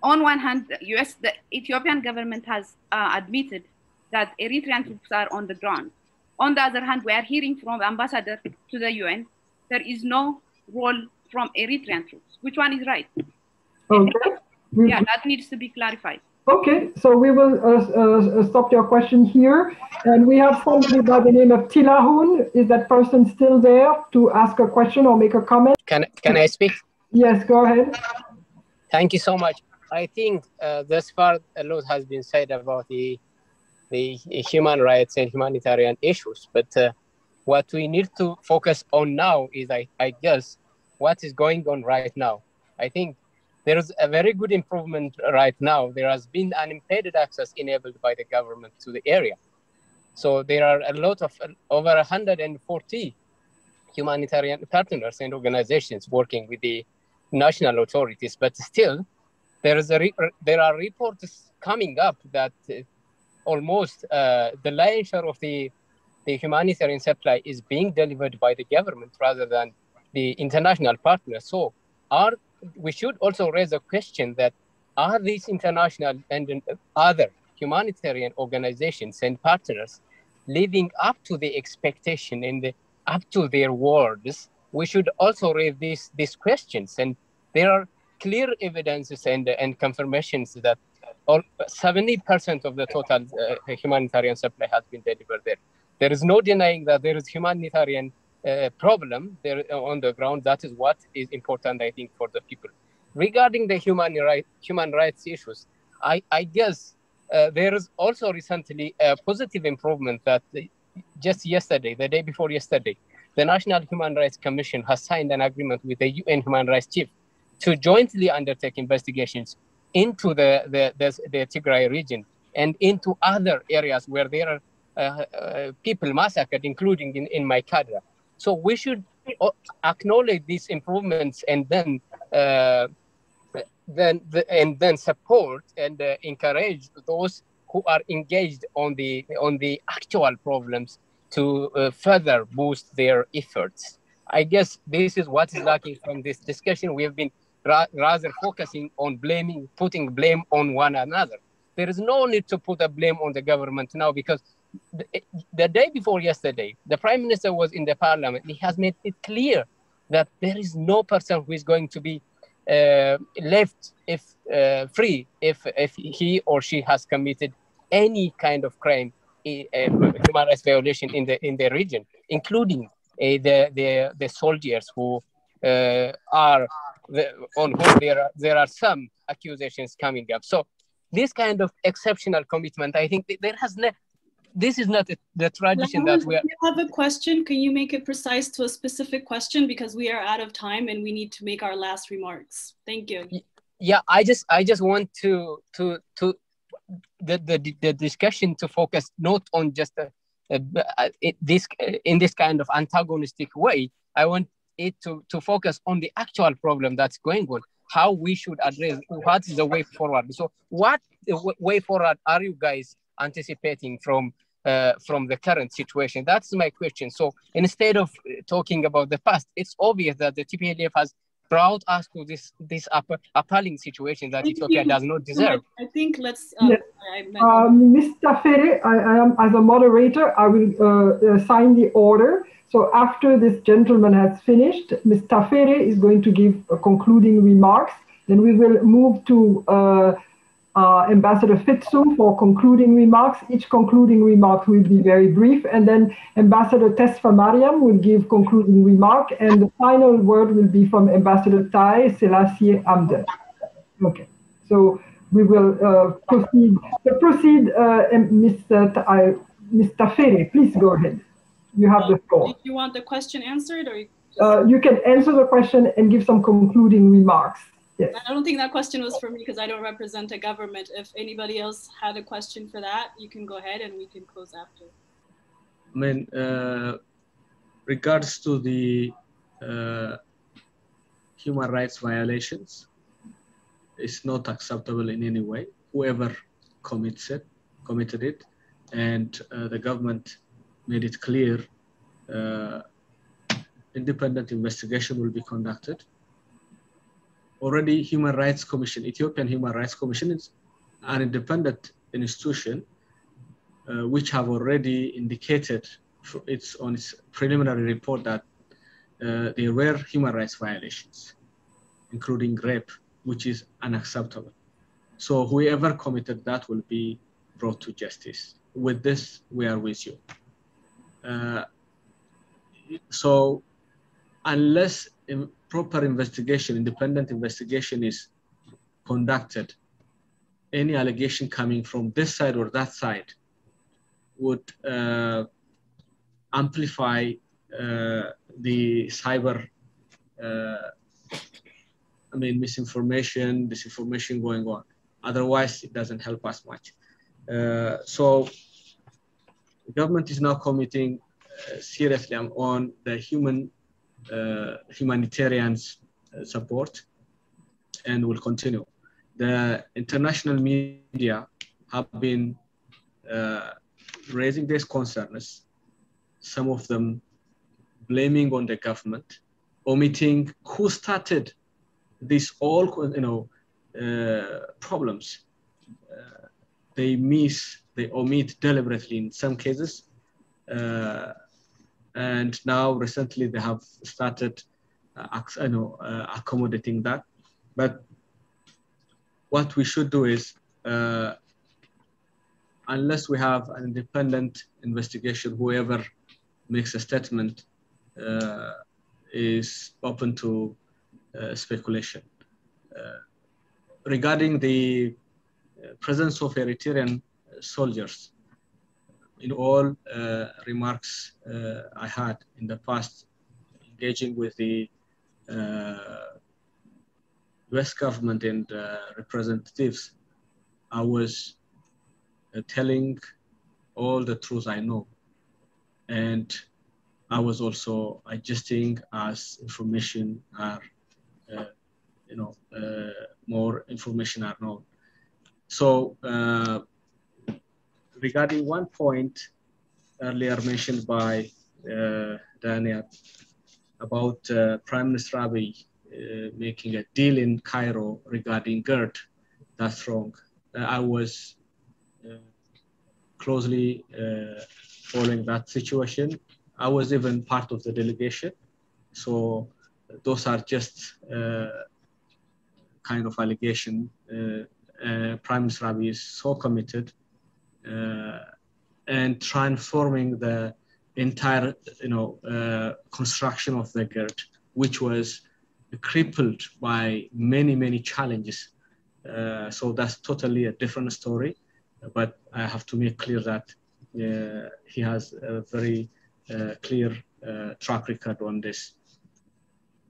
S12: on one hand, the Ethiopian government has admitted that Eritrean troops are on the ground. On the other hand, we are hearing from the ambassador to the UN, there is no role from Eritrean troops. Which one is right?
S2: Okay.
S12: Yeah, that needs to be clarified.
S2: Okay, so we will stop your question here. And we have somebody by the name of Tilahun. Is that person still there to ask a question or make a comment?
S13: Can I speak?
S2: Yes, go ahead.
S13: Thank you so much. I think thus far a lot has been said about the human rights and humanitarian issues. But what we need to focus on now is, I guess, what is going on right now. I think there is a very good improvement right now. There has been unimpeded access enabled by the government to the area. So there are a lot of over 140 humanitarian partners and organizations working with the national authorities. But still, there are reports coming up that almost the lion's share of the humanitarian supply is being delivered by the government rather than the international partners. So we should also raise a question that are these international and other humanitarian organizations and partners living up to the expectation and up to their words? We should also raise these questions. And there are clear evidences and confirmations that 70% of the total humanitarian supply has been delivered there. There is no denying that there is humanitarian problem there on the ground. That is what is important, I think, for the people. Regarding the human rights issues, I guess there is also recently a positive improvement that just yesterday, the day before yesterday, the National Human Rights Commission has signed an agreement with the UN Human Rights Chief to jointly undertake investigations into the Tigray region and into other areas where there are people massacred, including in Maikadra. So we should acknowledge these improvements and then support and encourage those who are engaged on the actual problems to further boost their efforts. I guess this is what is lacking from this discussion. We have been rather focusing on putting blame on one another. There is no need to put a blame on the government now, because the day before yesterday, the Prime Minister was in the parliament. He has made it clear that there is no person who is going to be left free if he or she has committed any kind of crime, human rights violation in the region, including the soldiers who are on whom there are some accusations coming up. So this kind of exceptional commitment, I think this is not the tradition that we are.
S1: If you have a question, can you make it precise to a specific question, because we are out of time and we need to make our last remarks. Thank you.
S13: Yeah, I just want to the discussion to focus not on just in this kind of antagonistic way. I want it to focus on the actual problem that's going on, how we should address what is the way forward. So what way forward are you guys anticipating from the current situation? That's my question. So instead of talking about the past, it's obvious that the TPLF has brought us to this appalling situation that Ethiopia does not deserve.
S1: I think let's...
S2: Mr. Fere, I am, as a moderator, I will sign the order. So after this gentleman has finished, Mr. Fere is going to give concluding remarks. Then we will move to Ambassador Fitsum for concluding remarks. Each concluding remark will be very brief, and then Ambassador Tesfa Mariam will give concluding remark, and the final word will be from Ambassador Tai Selassie Amde. Okay, so we will proceed. Mr. Fere, please go ahead. You have the floor.
S1: Do you want the question answered, or
S2: you can answer the question and give some concluding remarks. Yes.
S1: I don't think that question was for me because I don't represent a government. If anybody else had a question for that, you can go ahead and we can close after.
S5: I mean, regards to the human rights violations, it's not acceptable in any way. Whoever committed it, and the government made it clear, independent investigation will be conducted. Already Human Rights Commission, Ethiopian Human Rights Commission is an independent institution which have already indicated on its preliminary report that there were human rights violations, including rape, which is unacceptable. So whoever committed that will be brought to justice. With this, we are with you. So unless proper investigation, independent investigation is conducted, any allegation coming from this side or that side would amplify the cyber, misinformation, disinformation going on. Otherwise, it doesn't help us much. So the government is now committing seriously on the humanitarian support, and will continue. The international media have been raising these concerns, some of them blaming on the government, omitting who started this all, problems. They omit deliberately in some cases. And now recently they have started accommodating that. But what we should do is, unless we have an independent investigation, whoever makes a statement is open to speculation. Regarding the presence of Eritrean soldiers, in all remarks I had in the past, engaging with the US government and representatives, I was telling all the truth I know. And I was also adjusting as information are, more information are known. So regarding one point earlier mentioned by Daniel about Prime Minister Abiy making a deal in Cairo regarding GERD, that's wrong. I was closely following that situation. I was even part of the delegation. So those are just kind of allegation. Prime Minister Abiy is so committed and transforming the entire, construction of the GERD, which was crippled by many, many challenges. So that's totally a different story. But I have to make clear that he has a very clear track record on this.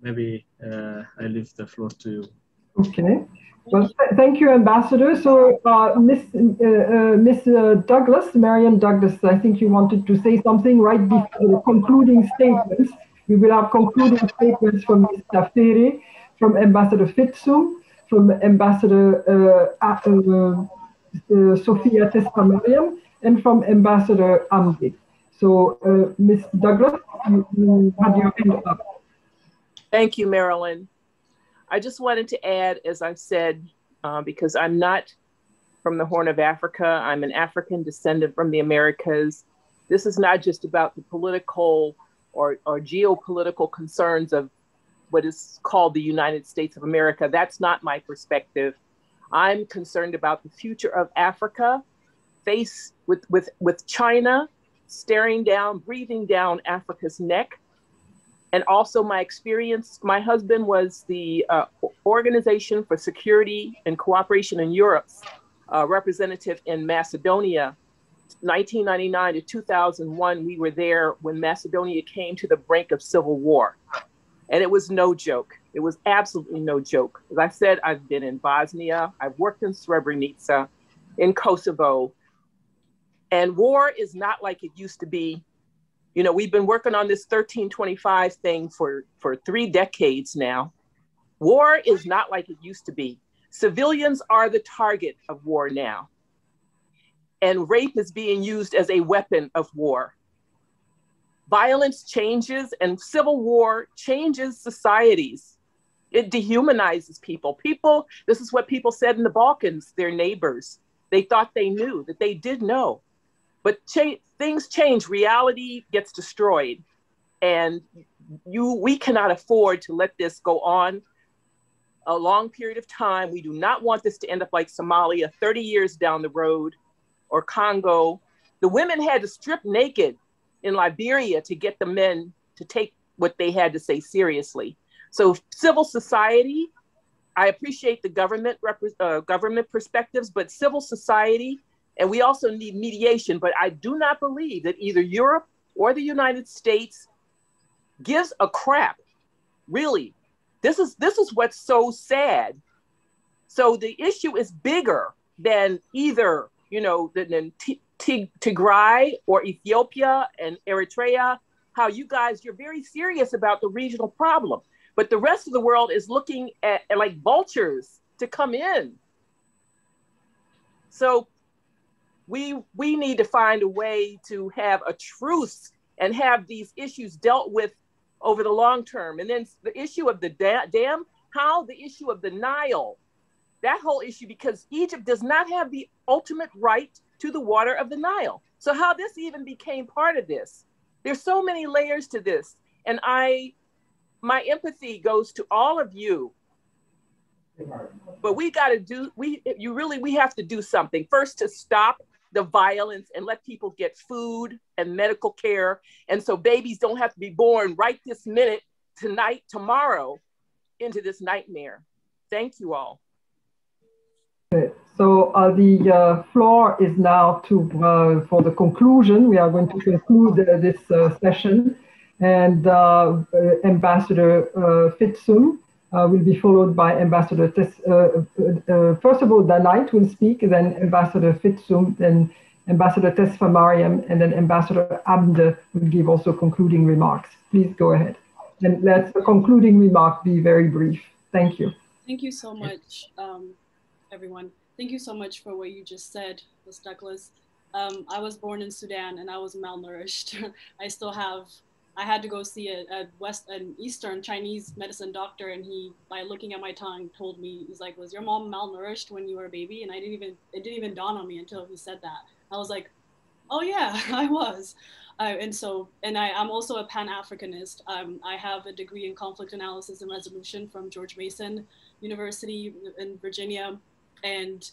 S5: Maybe I leave the floor to you.
S2: Okay. Well, thank you, Ambassador. So, Miss Douglas, Marian Douglas, I think you wanted to say something right before the concluding statements. We will have concluding statements from Ms. Tafere, from Ambassador Fitsum, from Ambassador Sophia Tesfamariam, and from Ambassador Amdi. So, Ms. Douglas, you had your hand up.
S8: Thank you, Marilyn. I just wanted to add, as I've said, because I'm not from the Horn of Africa, I'm an African descendant from the Americas. This is not just about the political or geopolitical concerns of what is called the United States of America. That's not my perspective. I'm concerned about the future of Africa, faced with China staring down, breathing down Africa's neck. And also my experience, my husband was the Organization for Security and Cooperation in Europe's representative in Macedonia. 1999 to 2001, we were there when Macedonia came to the brink of civil war. And it was no joke. It was absolutely no joke. As I said, I've been in Bosnia, I've worked in Srebrenica, in Kosovo, and war is not like it used to be. You know, we've been working on this 1325 thing for 3 decades now. War is not like it used to be. Civilians are the target of war now. And rape is being used as a weapon of war. Violence changes and civil war changes societies. It dehumanizes people. This is what people said in the Balkans, their neighbors. They thought they knew, that they did know. But things change, reality gets destroyed. And we cannot afford to let this go on a long period of time. We do not want this to end up like Somalia 30 years down the road, or Congo. The women had to strip naked in Liberia to get the men to take what they had to say seriously. So civil society, I appreciate the government perspectives, but civil society, and we also need mediation, but I do not believe that either Europe or the United States gives a crap, really. This is what's so sad. So the issue is bigger than either, than Tigray or Ethiopia and Eritrea, how you're very serious about the regional problem, but the rest of the world is looking at like vultures to come in. So we need to find a way to have a truce and have these issues dealt with over the long term. And then the issue of the dam, how the issue of the Nile that whole issue, because Egypt does not have the ultimate right to the water of the Nile. So how this even became part of this, there's so many layers to this. And my empathy goes to all of you, but we got to do, we have to do something first to stop the violence and let people get food and medical care. And so babies don't have to be born right this minute, tonight, tomorrow, into this nightmare. Thank you all.
S2: So the floor is now for the conclusion. We are going to conclude this session, and Ambassador Fitsum will be followed by Ambassador first of all, Danait will speak, then Ambassador Fitsum, then Ambassador Tesfa Mariam, and then Ambassador Abde will give also concluding remarks. Please go ahead. And let the concluding remark be very brief. Thank you.
S1: Thank you so much, everyone. Thank you so much for what you just said, Ms. Douglas. I was born in Sudan and I was malnourished. I had to go see an Eastern Chinese medicine doctor, and he, by looking at my tongue, told me, he's like, was your mom malnourished when you were a baby? And it didn't even dawn on me until he said that. I was like, oh yeah, I was. I'm also a Pan-Africanist. I have a degree in conflict analysis and resolution from George Mason University in Virginia. And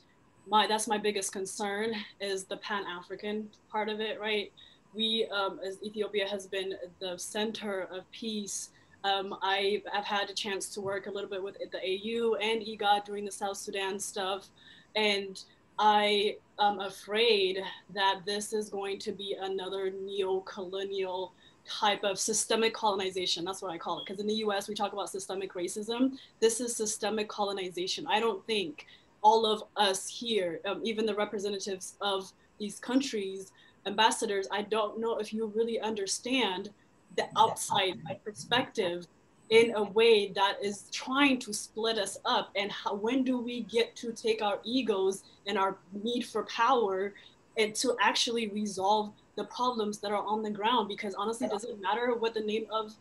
S1: that's my biggest concern, is the Pan-African part of it, right? We, as Ethiopia has been the center of peace. I've had a chance to work a little bit with the AU and IGAD during the South Sudan stuff. And I am afraid that this is going to be another neo-colonial type of systemic colonization. That's what I call it. Because in the US, we talk about systemic racism. This is systemic colonization. I don't think all of us here, even the representatives of these countries, ambassadors, I don't know if you really understand the outside perspective in a way that is trying to split us up. And when do we get to take our egos and our need for power and to actually resolve the problems that are on the ground? Because honestly, it doesn't matter what the name of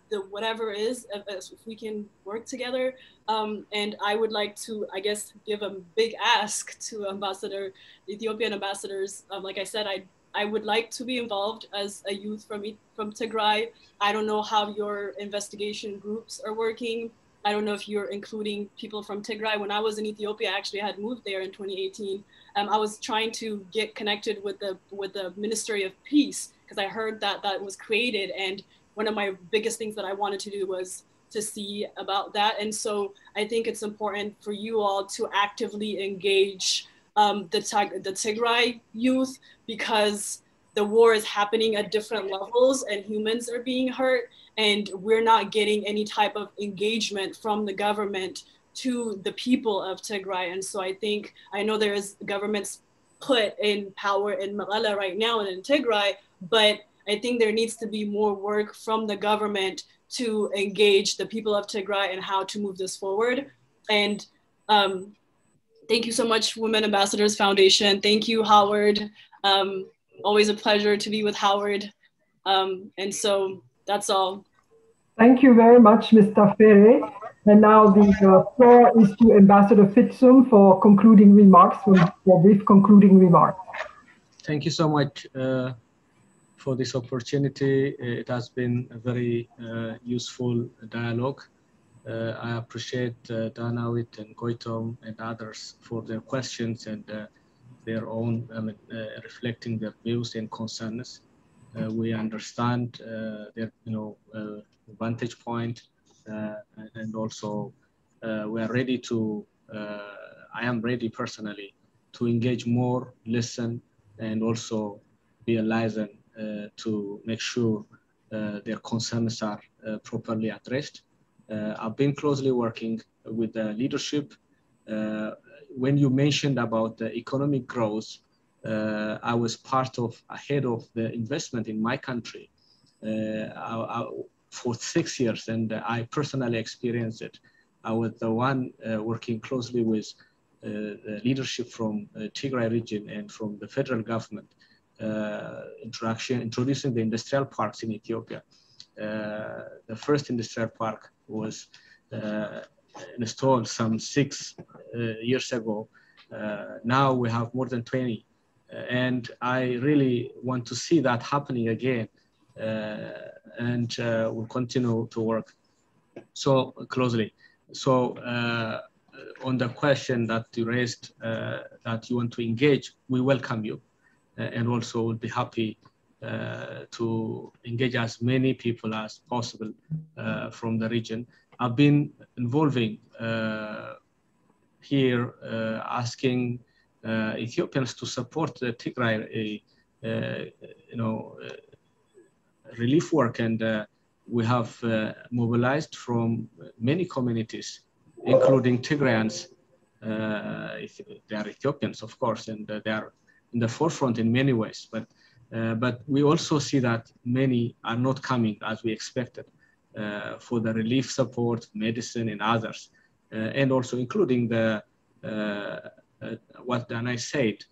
S1: the whatever is, if we can work together. And I would like to, I guess, give a big ask to Ethiopian ambassadors. Like I said, I would like to be involved as a youth from Tigray. I don't know how your investigation groups are working. I don't know if you're including people from Tigray. When I was in Ethiopia, I actually had moved there in 2018. I was trying to get connected with the Ministry of Peace, because I heard that was created. And one of my biggest things that I wanted to do was to see about that. And so I think it's important for you all to actively engage the Tigray youth, because the war is happening at different levels and humans are being hurt, and we're not getting any type of engagement from the government to the people of Tigray. And so I know there is governments put in power in Mekelle right now and in Tigray, but I think there needs to be more work from the government to engage the people of Tigray and how to move this forward. And thank you so much, Women Ambassadors Foundation. Thank you, Howard. Always a pleasure to be with Howard. And so that's all.
S2: Thank you very much, Mr. Ferre. And now the floor is to Ambassador Fitsum for concluding remarks, for brief concluding remarks.
S5: Thank you so much for this opportunity. It has been a very useful dialogue. I appreciate Danawit and Goitom and others for their questions and their own, reflecting their views and concerns. We understand their, vantage point, and also we are ready to, I am ready personally to engage more, listen, and also be a liaison to make sure their concerns are properly addressed. I've been closely working with the leadership. When you mentioned about the economic growth, I was ahead of the investment in my country for 6 years, and I personally experienced it. I was the one working closely with the leadership from Tigray region and from the federal government, introducing the industrial parks in Ethiopia. The first industrial park was installed some 6 years ago. Now we have more than 20. And I really want to see that happening again. And we'll continue to work so closely. So on the question that you raised, that you want to engage, we welcome you. And also we'll be happy to engage as many people as possible from the region. I've been involving here, asking Ethiopians to support the Tigray, relief work, and we have mobilized from many communities, including Tigrayans. They are Ethiopians, of course, and they are in the forefront in many ways. But we also see that many are not coming as we expected for the relief support, medicine, and others, and also including the what Danai said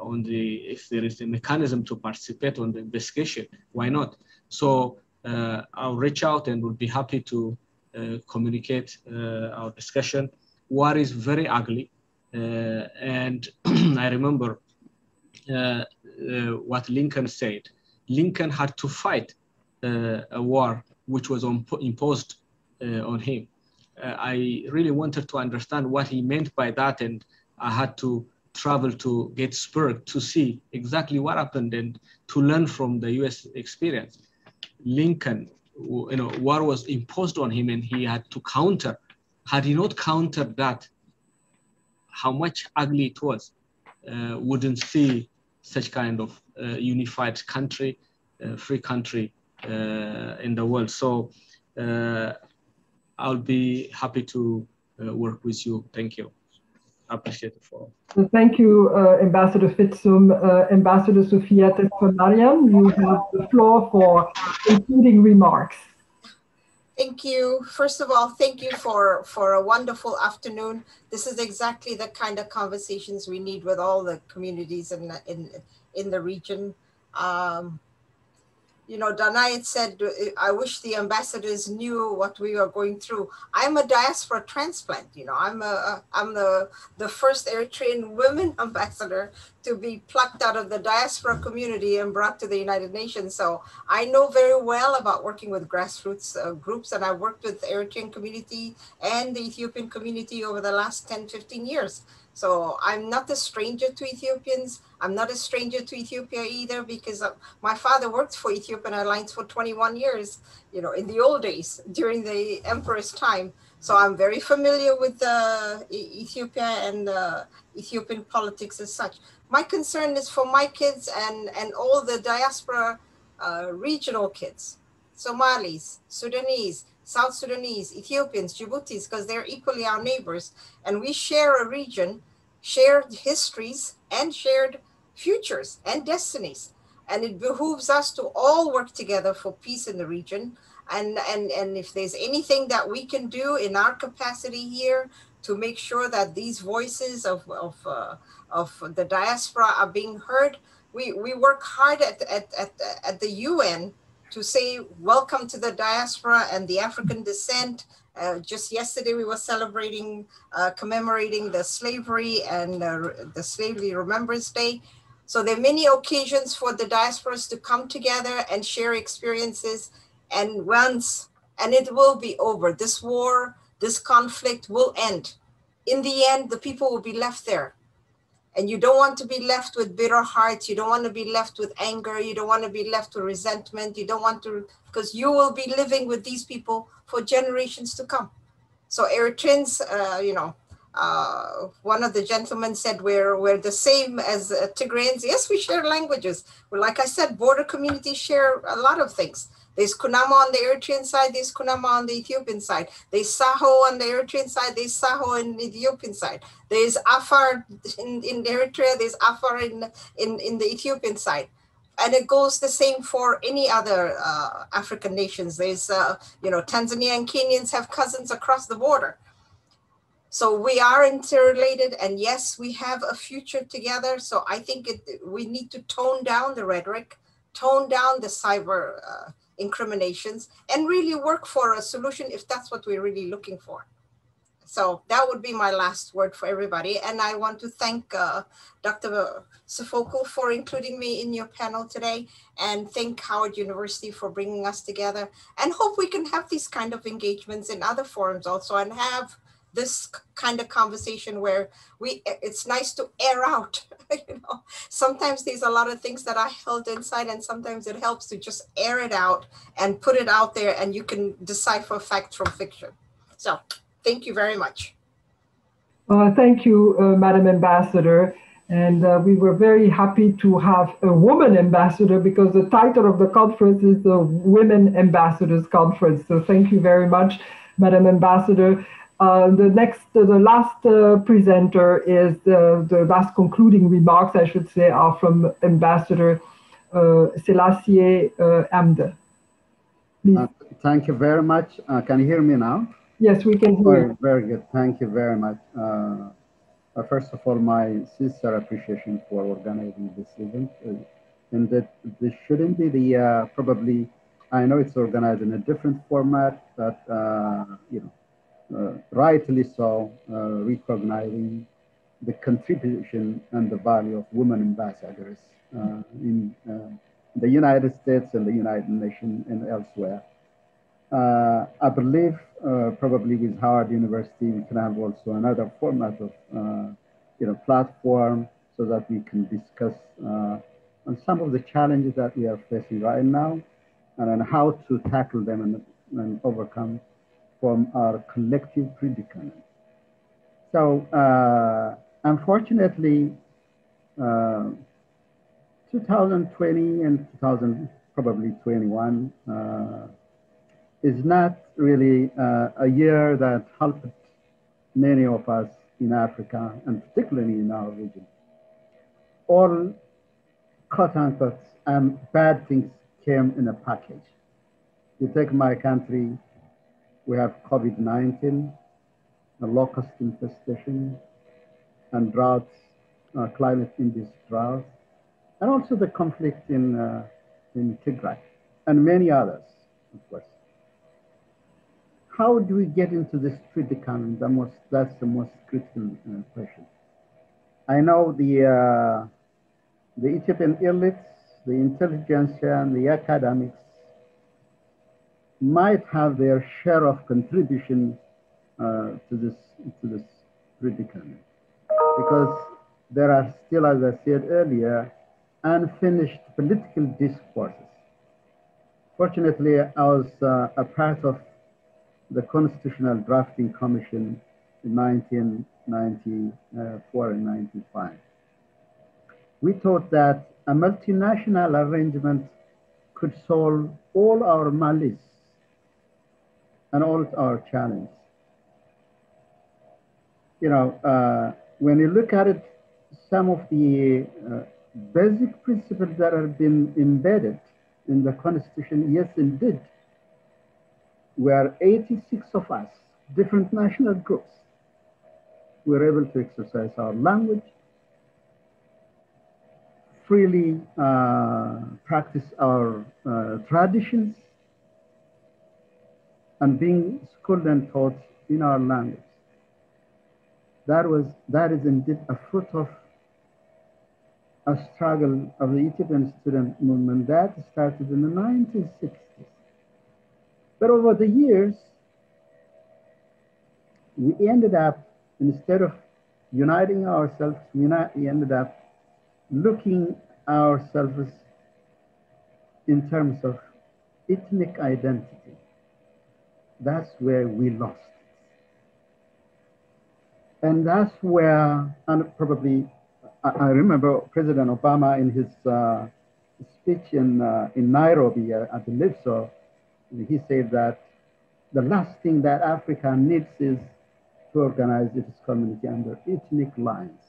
S5: on the if there is a mechanism to participate on the investigation, why not? So I'll reach out and we'll be happy to communicate our discussion. War is very ugly, and I remember what Lincoln said. Lincoln had to fight a war which was imposed on him. I really wanted to understand what he meant by that, and I had to travel to Gettysburg to see exactly what happened and to learn from the U.S. experience. Lincoln, war was imposed on him and he had to counter. Had he not countered that, how much ugly it was, wouldn't see such kind of unified country, free country in the world. So I'll be happy to work with you. Thank you. I appreciate it for.
S2: Thank you, Ambassador Fitsum. Ambassador Sofia Tesfamarian, you have the floor for concluding remarks.
S6: Thank you. First of all, thank you for a wonderful afternoon. This is exactly the kind of conversations we need with all the communities in the region. Danai had said, I wish the ambassadors knew what we are going through. I'm a diaspora transplant. I'm the first Eritrean women ambassador to be plucked out of the diaspora community and brought to the United Nations. So I know very well about working with grassroots groups, and I've worked with the Eritrean community and the Ethiopian community over the last 10, 15 years. So I'm not a stranger to Ethiopians. I'm not a stranger to Ethiopia either, because my father worked for Ethiopian Airlines for 21 years, in the old days during the emperor's time. So I'm very familiar with Ethiopia and Ethiopian politics as such. My concern is for my kids and all the diaspora regional kids, Somalis, Sudanese, South Sudanese, Ethiopians, Djibutis, because they're equally our neighbors. And we share a region, shared histories, and shared futures and destinies. And it behooves us to all work together for peace in the region. And if there's anything that we can do in our capacity here to make sure that these voices of the diaspora are being heard, we work hard at the UN to say welcome to the diaspora and the African descent. Just yesterday we were celebrating, commemorating the slavery and the Slavery Remembrance Day. So there are many occasions for the diasporas to come together and share experiences, and it will be over. This war, this conflict will end. In the end, the people will be left there. And you don't want to be left with bitter hearts. You don't want to be left with anger. You don't want to be left with resentment. You don't want to, because you will be living with these people for generations to come. So Eritreans, one of the gentlemen said we're the same as Tigrayans. Yes, we share languages. Well, like I said, border communities share a lot of things. There's Kunama on the Eritrean side, there's Kunama on the Ethiopian side. There's Saho on the Eritrean side, there's Saho on the Ethiopian side. There's Afar in Eritrea, there's Afar in the Ethiopian side. And it goes the same for any other African nations. There's, Tanzania and Kenyans have cousins across the border. So we are interrelated, and yes, we have a future together. So I think we need to tone down the rhetoric, tone down the cyber incriminations, and really work for a solution if that's what we're really looking for. So that would be my last word for everybody. And I want to thank Dr. Sofoku for including me in your panel today, and thank Howard University for bringing us together, and hope we can have these kind of engagements in other forums also, and have this kind of conversation where it's nice to air out. You know, sometimes there's a lot of things that are held inside, and sometimes it helps to just air it out and put it out there, and you can decipher fact from fiction. So thank you very much.
S2: Thank you, Madam Ambassador. And we were very happy to have a woman ambassador, because the title of the conference is the Women Ambassadors Conference. So thank you very much, Madam Ambassador. The last presenter is the last concluding remarks, I should say, are from Ambassador Selassie Amde. Please.
S10: Thank you very much. Can you hear me now?
S2: Yes, we can hear you.
S10: Very good. Thank you very much. First of all, my sincere appreciation for organizing this event. And that this shouldn't be the, probably, I know it's organized in a different format, but, you know, rightly so, recognizing the contribution and the value of women ambassadors in the United States and the United Nations and elsewhere. I believe probably with Howard University, we can have also another format of, you know, platform, so that we can discuss on some of the challenges that we are facing right now, and on how to tackle them and overcome from our collective predicament. So unfortunately, 2020 and 2021 is not really a year that helped many of us in Africa, and particularly in our region. All quote-unquote bad things came in a package. You take my country, we have COVID-19, a locust infestation, and droughts, climate-induced droughts, and also the conflict in Tigray, and many others, of course. How do we get into this predicament? That's the most critical question. I know the Ethiopian elites, the intelligentsia, and the academics might have their share of contribution to this predicament, because there are still, as I said earlier, unfinished political discourses. Fortunately, I was a part of the Constitutional Drafting Commission in 1994 and 95. We thought that a multinational arrangement could solve all our malice and all our challenges. You know, when you look at it, some of the basic principles that have been embedded in the Constitution, yes, indeed, we are 86 of us, different national groups. We're able to exercise our language, freely practice our traditions, and being schooled and taught in our language. That is indeed a fruit of a struggle of the Ethiopian student movement that started in the 1960s. But over the years, we ended up, instead of uniting ourselves, we ended up looking ourselves in terms of ethnic identity. That's where we lost. And that's where, and probably, I remember President Obama in his speech in Nairobi, I believe so, he said that the last thing that Africa needs is to organize its community under ethnic lines.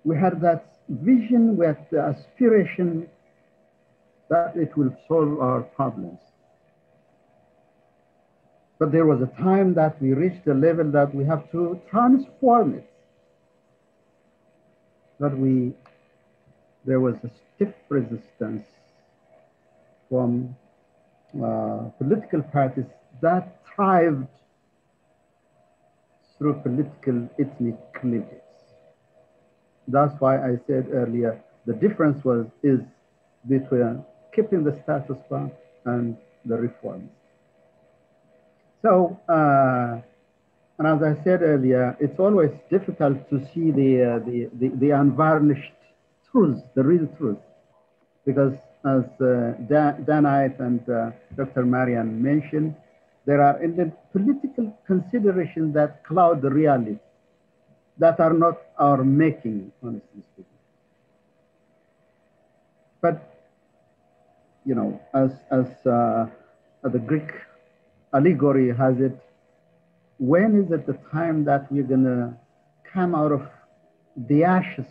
S10: We had that vision with the aspiration that it will solve our problems. But there was a time that we reached a level that we have to transform it. That there was a stiff resistance from political parties that thrived through political ethnic cleavages. That's why I said earlier, the difference is between keeping the status quo and the reforms. So, and as I said earlier, it's always difficult to see the unvarnished truth, the real truth, because as Danite and Dr. Marian mentioned, there are political considerations that cloud the reality that are not our making, honestly speaking. But, you know, as the Greek allegory has it, when is it the time that we're gonna come out of the ashes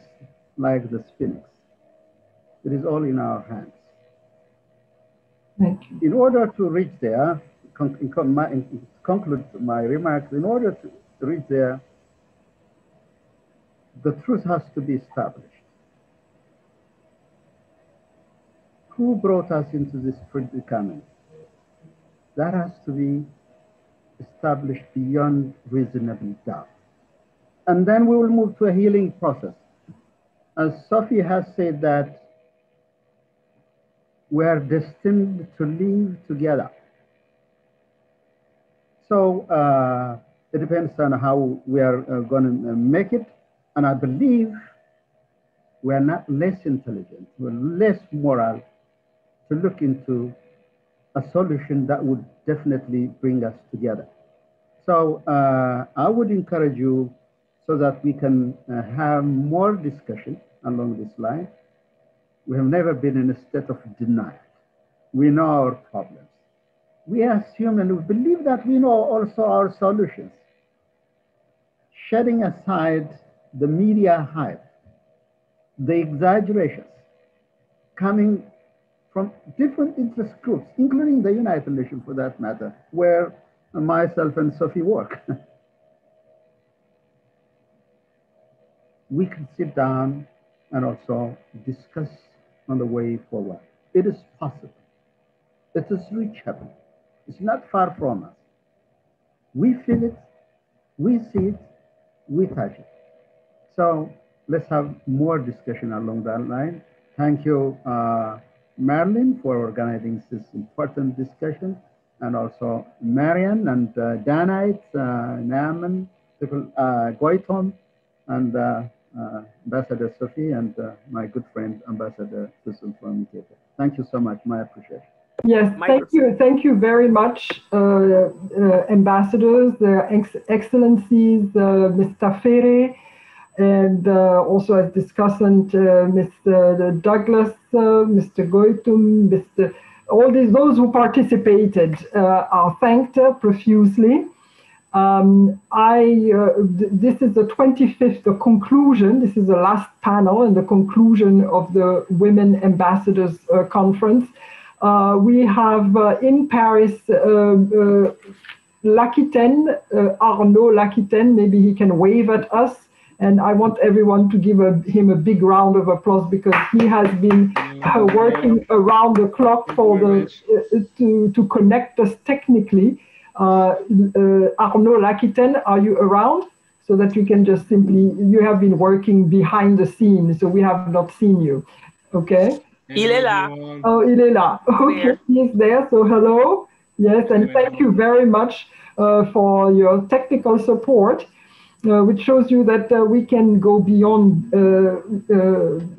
S10: like the phoenix? It is all in our hands.
S2: Thank you.
S10: In order to reach there, conclude my remarks, in order to reach there, the truth has to be established. Who brought us into this predicament? That has to be established beyond reasonable doubt. And then we will move to a healing process. As Sophie has said that we are destined to live together. So it depends on how we are going to make it. And I believe we are not less intelligent, we're less moral to look into a solution that would definitely bring us together. So I would encourage you so that we can have more discussion along this line. We have never been in a state of denial. We know our problems. We assume and we believe that we know also our solutions. Shedding aside the media hype, the exaggerations coming from different interest groups, including the United Nations for that matter, where myself and Sophie work. We can sit down and also discuss on the way forward. It is possible. It is reachable. It's not far from us. We feel it, we see it, we touch it. So let's have more discussion along that line. Thank you, Marilyn, for organizing this important discussion, and also Marian and Danite, Naaman, Goitom, and Ambassador Sophie, and my good friend, Ambassador Susan from Ethiopia. Thank you so much, my appreciation.
S2: Yes, thank you very much, ambassadors, their excellencies, Mr. Ferre, and also as discussant, Mr. Douglas, Mr. Goitum, those who participated are thanked profusely. This is the 25th, the conclusion. This is the last panel and the conclusion of the Women Ambassadors Conference. We have in Paris Lakiten, Arnaud Lakiten, maybe he can wave at us. And I want everyone to give him a big round of applause because he has been working around the clock for to connect us technically. Arnaud Lakiten, are you around? So that you can just simply, you have been working behind the scenes, so we have not seen you. Okay?
S8: Il est là.
S2: Oh, il est là. Okay, he is there. So hello. Yes, and thank you very much for your technical support, which shows you that we can go beyond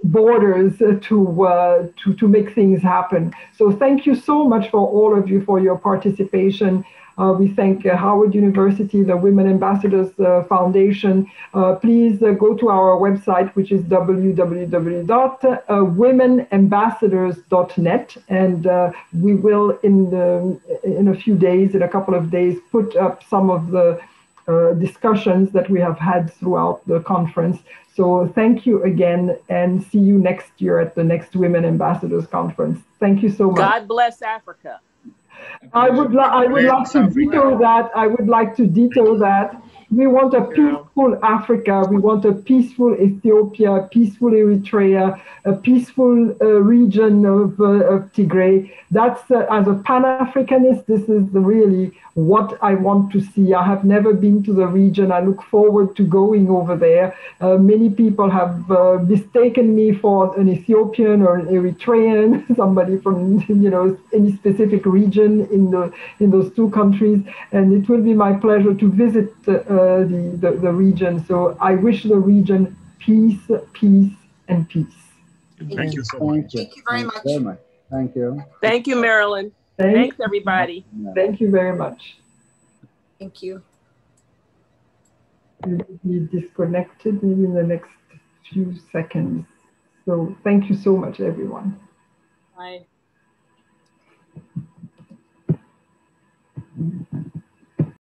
S2: borders to make things happen. So thank you so much for all of you for your participation. We thank Howard University, the Women Ambassadors Foundation. Please go to our website, which is www.womenambassadors.net, and we will, in a few days, in a couple of days, put up some of the discussions that we have had throughout the conference. So thank you again, and see you next year at the next Women Ambassadors Conference. Thank you so much.
S8: God bless Africa.
S2: I would like to veto that. I would like to veto that. We want a peaceful Africa. We want a peaceful Ethiopia, a peaceful Eritrea, a peaceful region of Tigray. That's, as a Pan-Africanist, this is really what I want to see. I have never been to the region. I look forward to going over there. Many people have mistaken me for an Ethiopian or an Eritrean, somebody from, you know, any specific region in those two countries. And it will be my pleasure to visit the region. So I wish the region peace, peace, and peace.
S9: Thank you so much.
S6: Thank you very much.
S10: Thank you.
S8: Thank you, Marilyn. Thanks, everybody.
S2: Thank you very much.
S6: Thank you.
S2: We'll be disconnected maybe in the next few seconds. So thank you so much, everyone.
S1: Bye.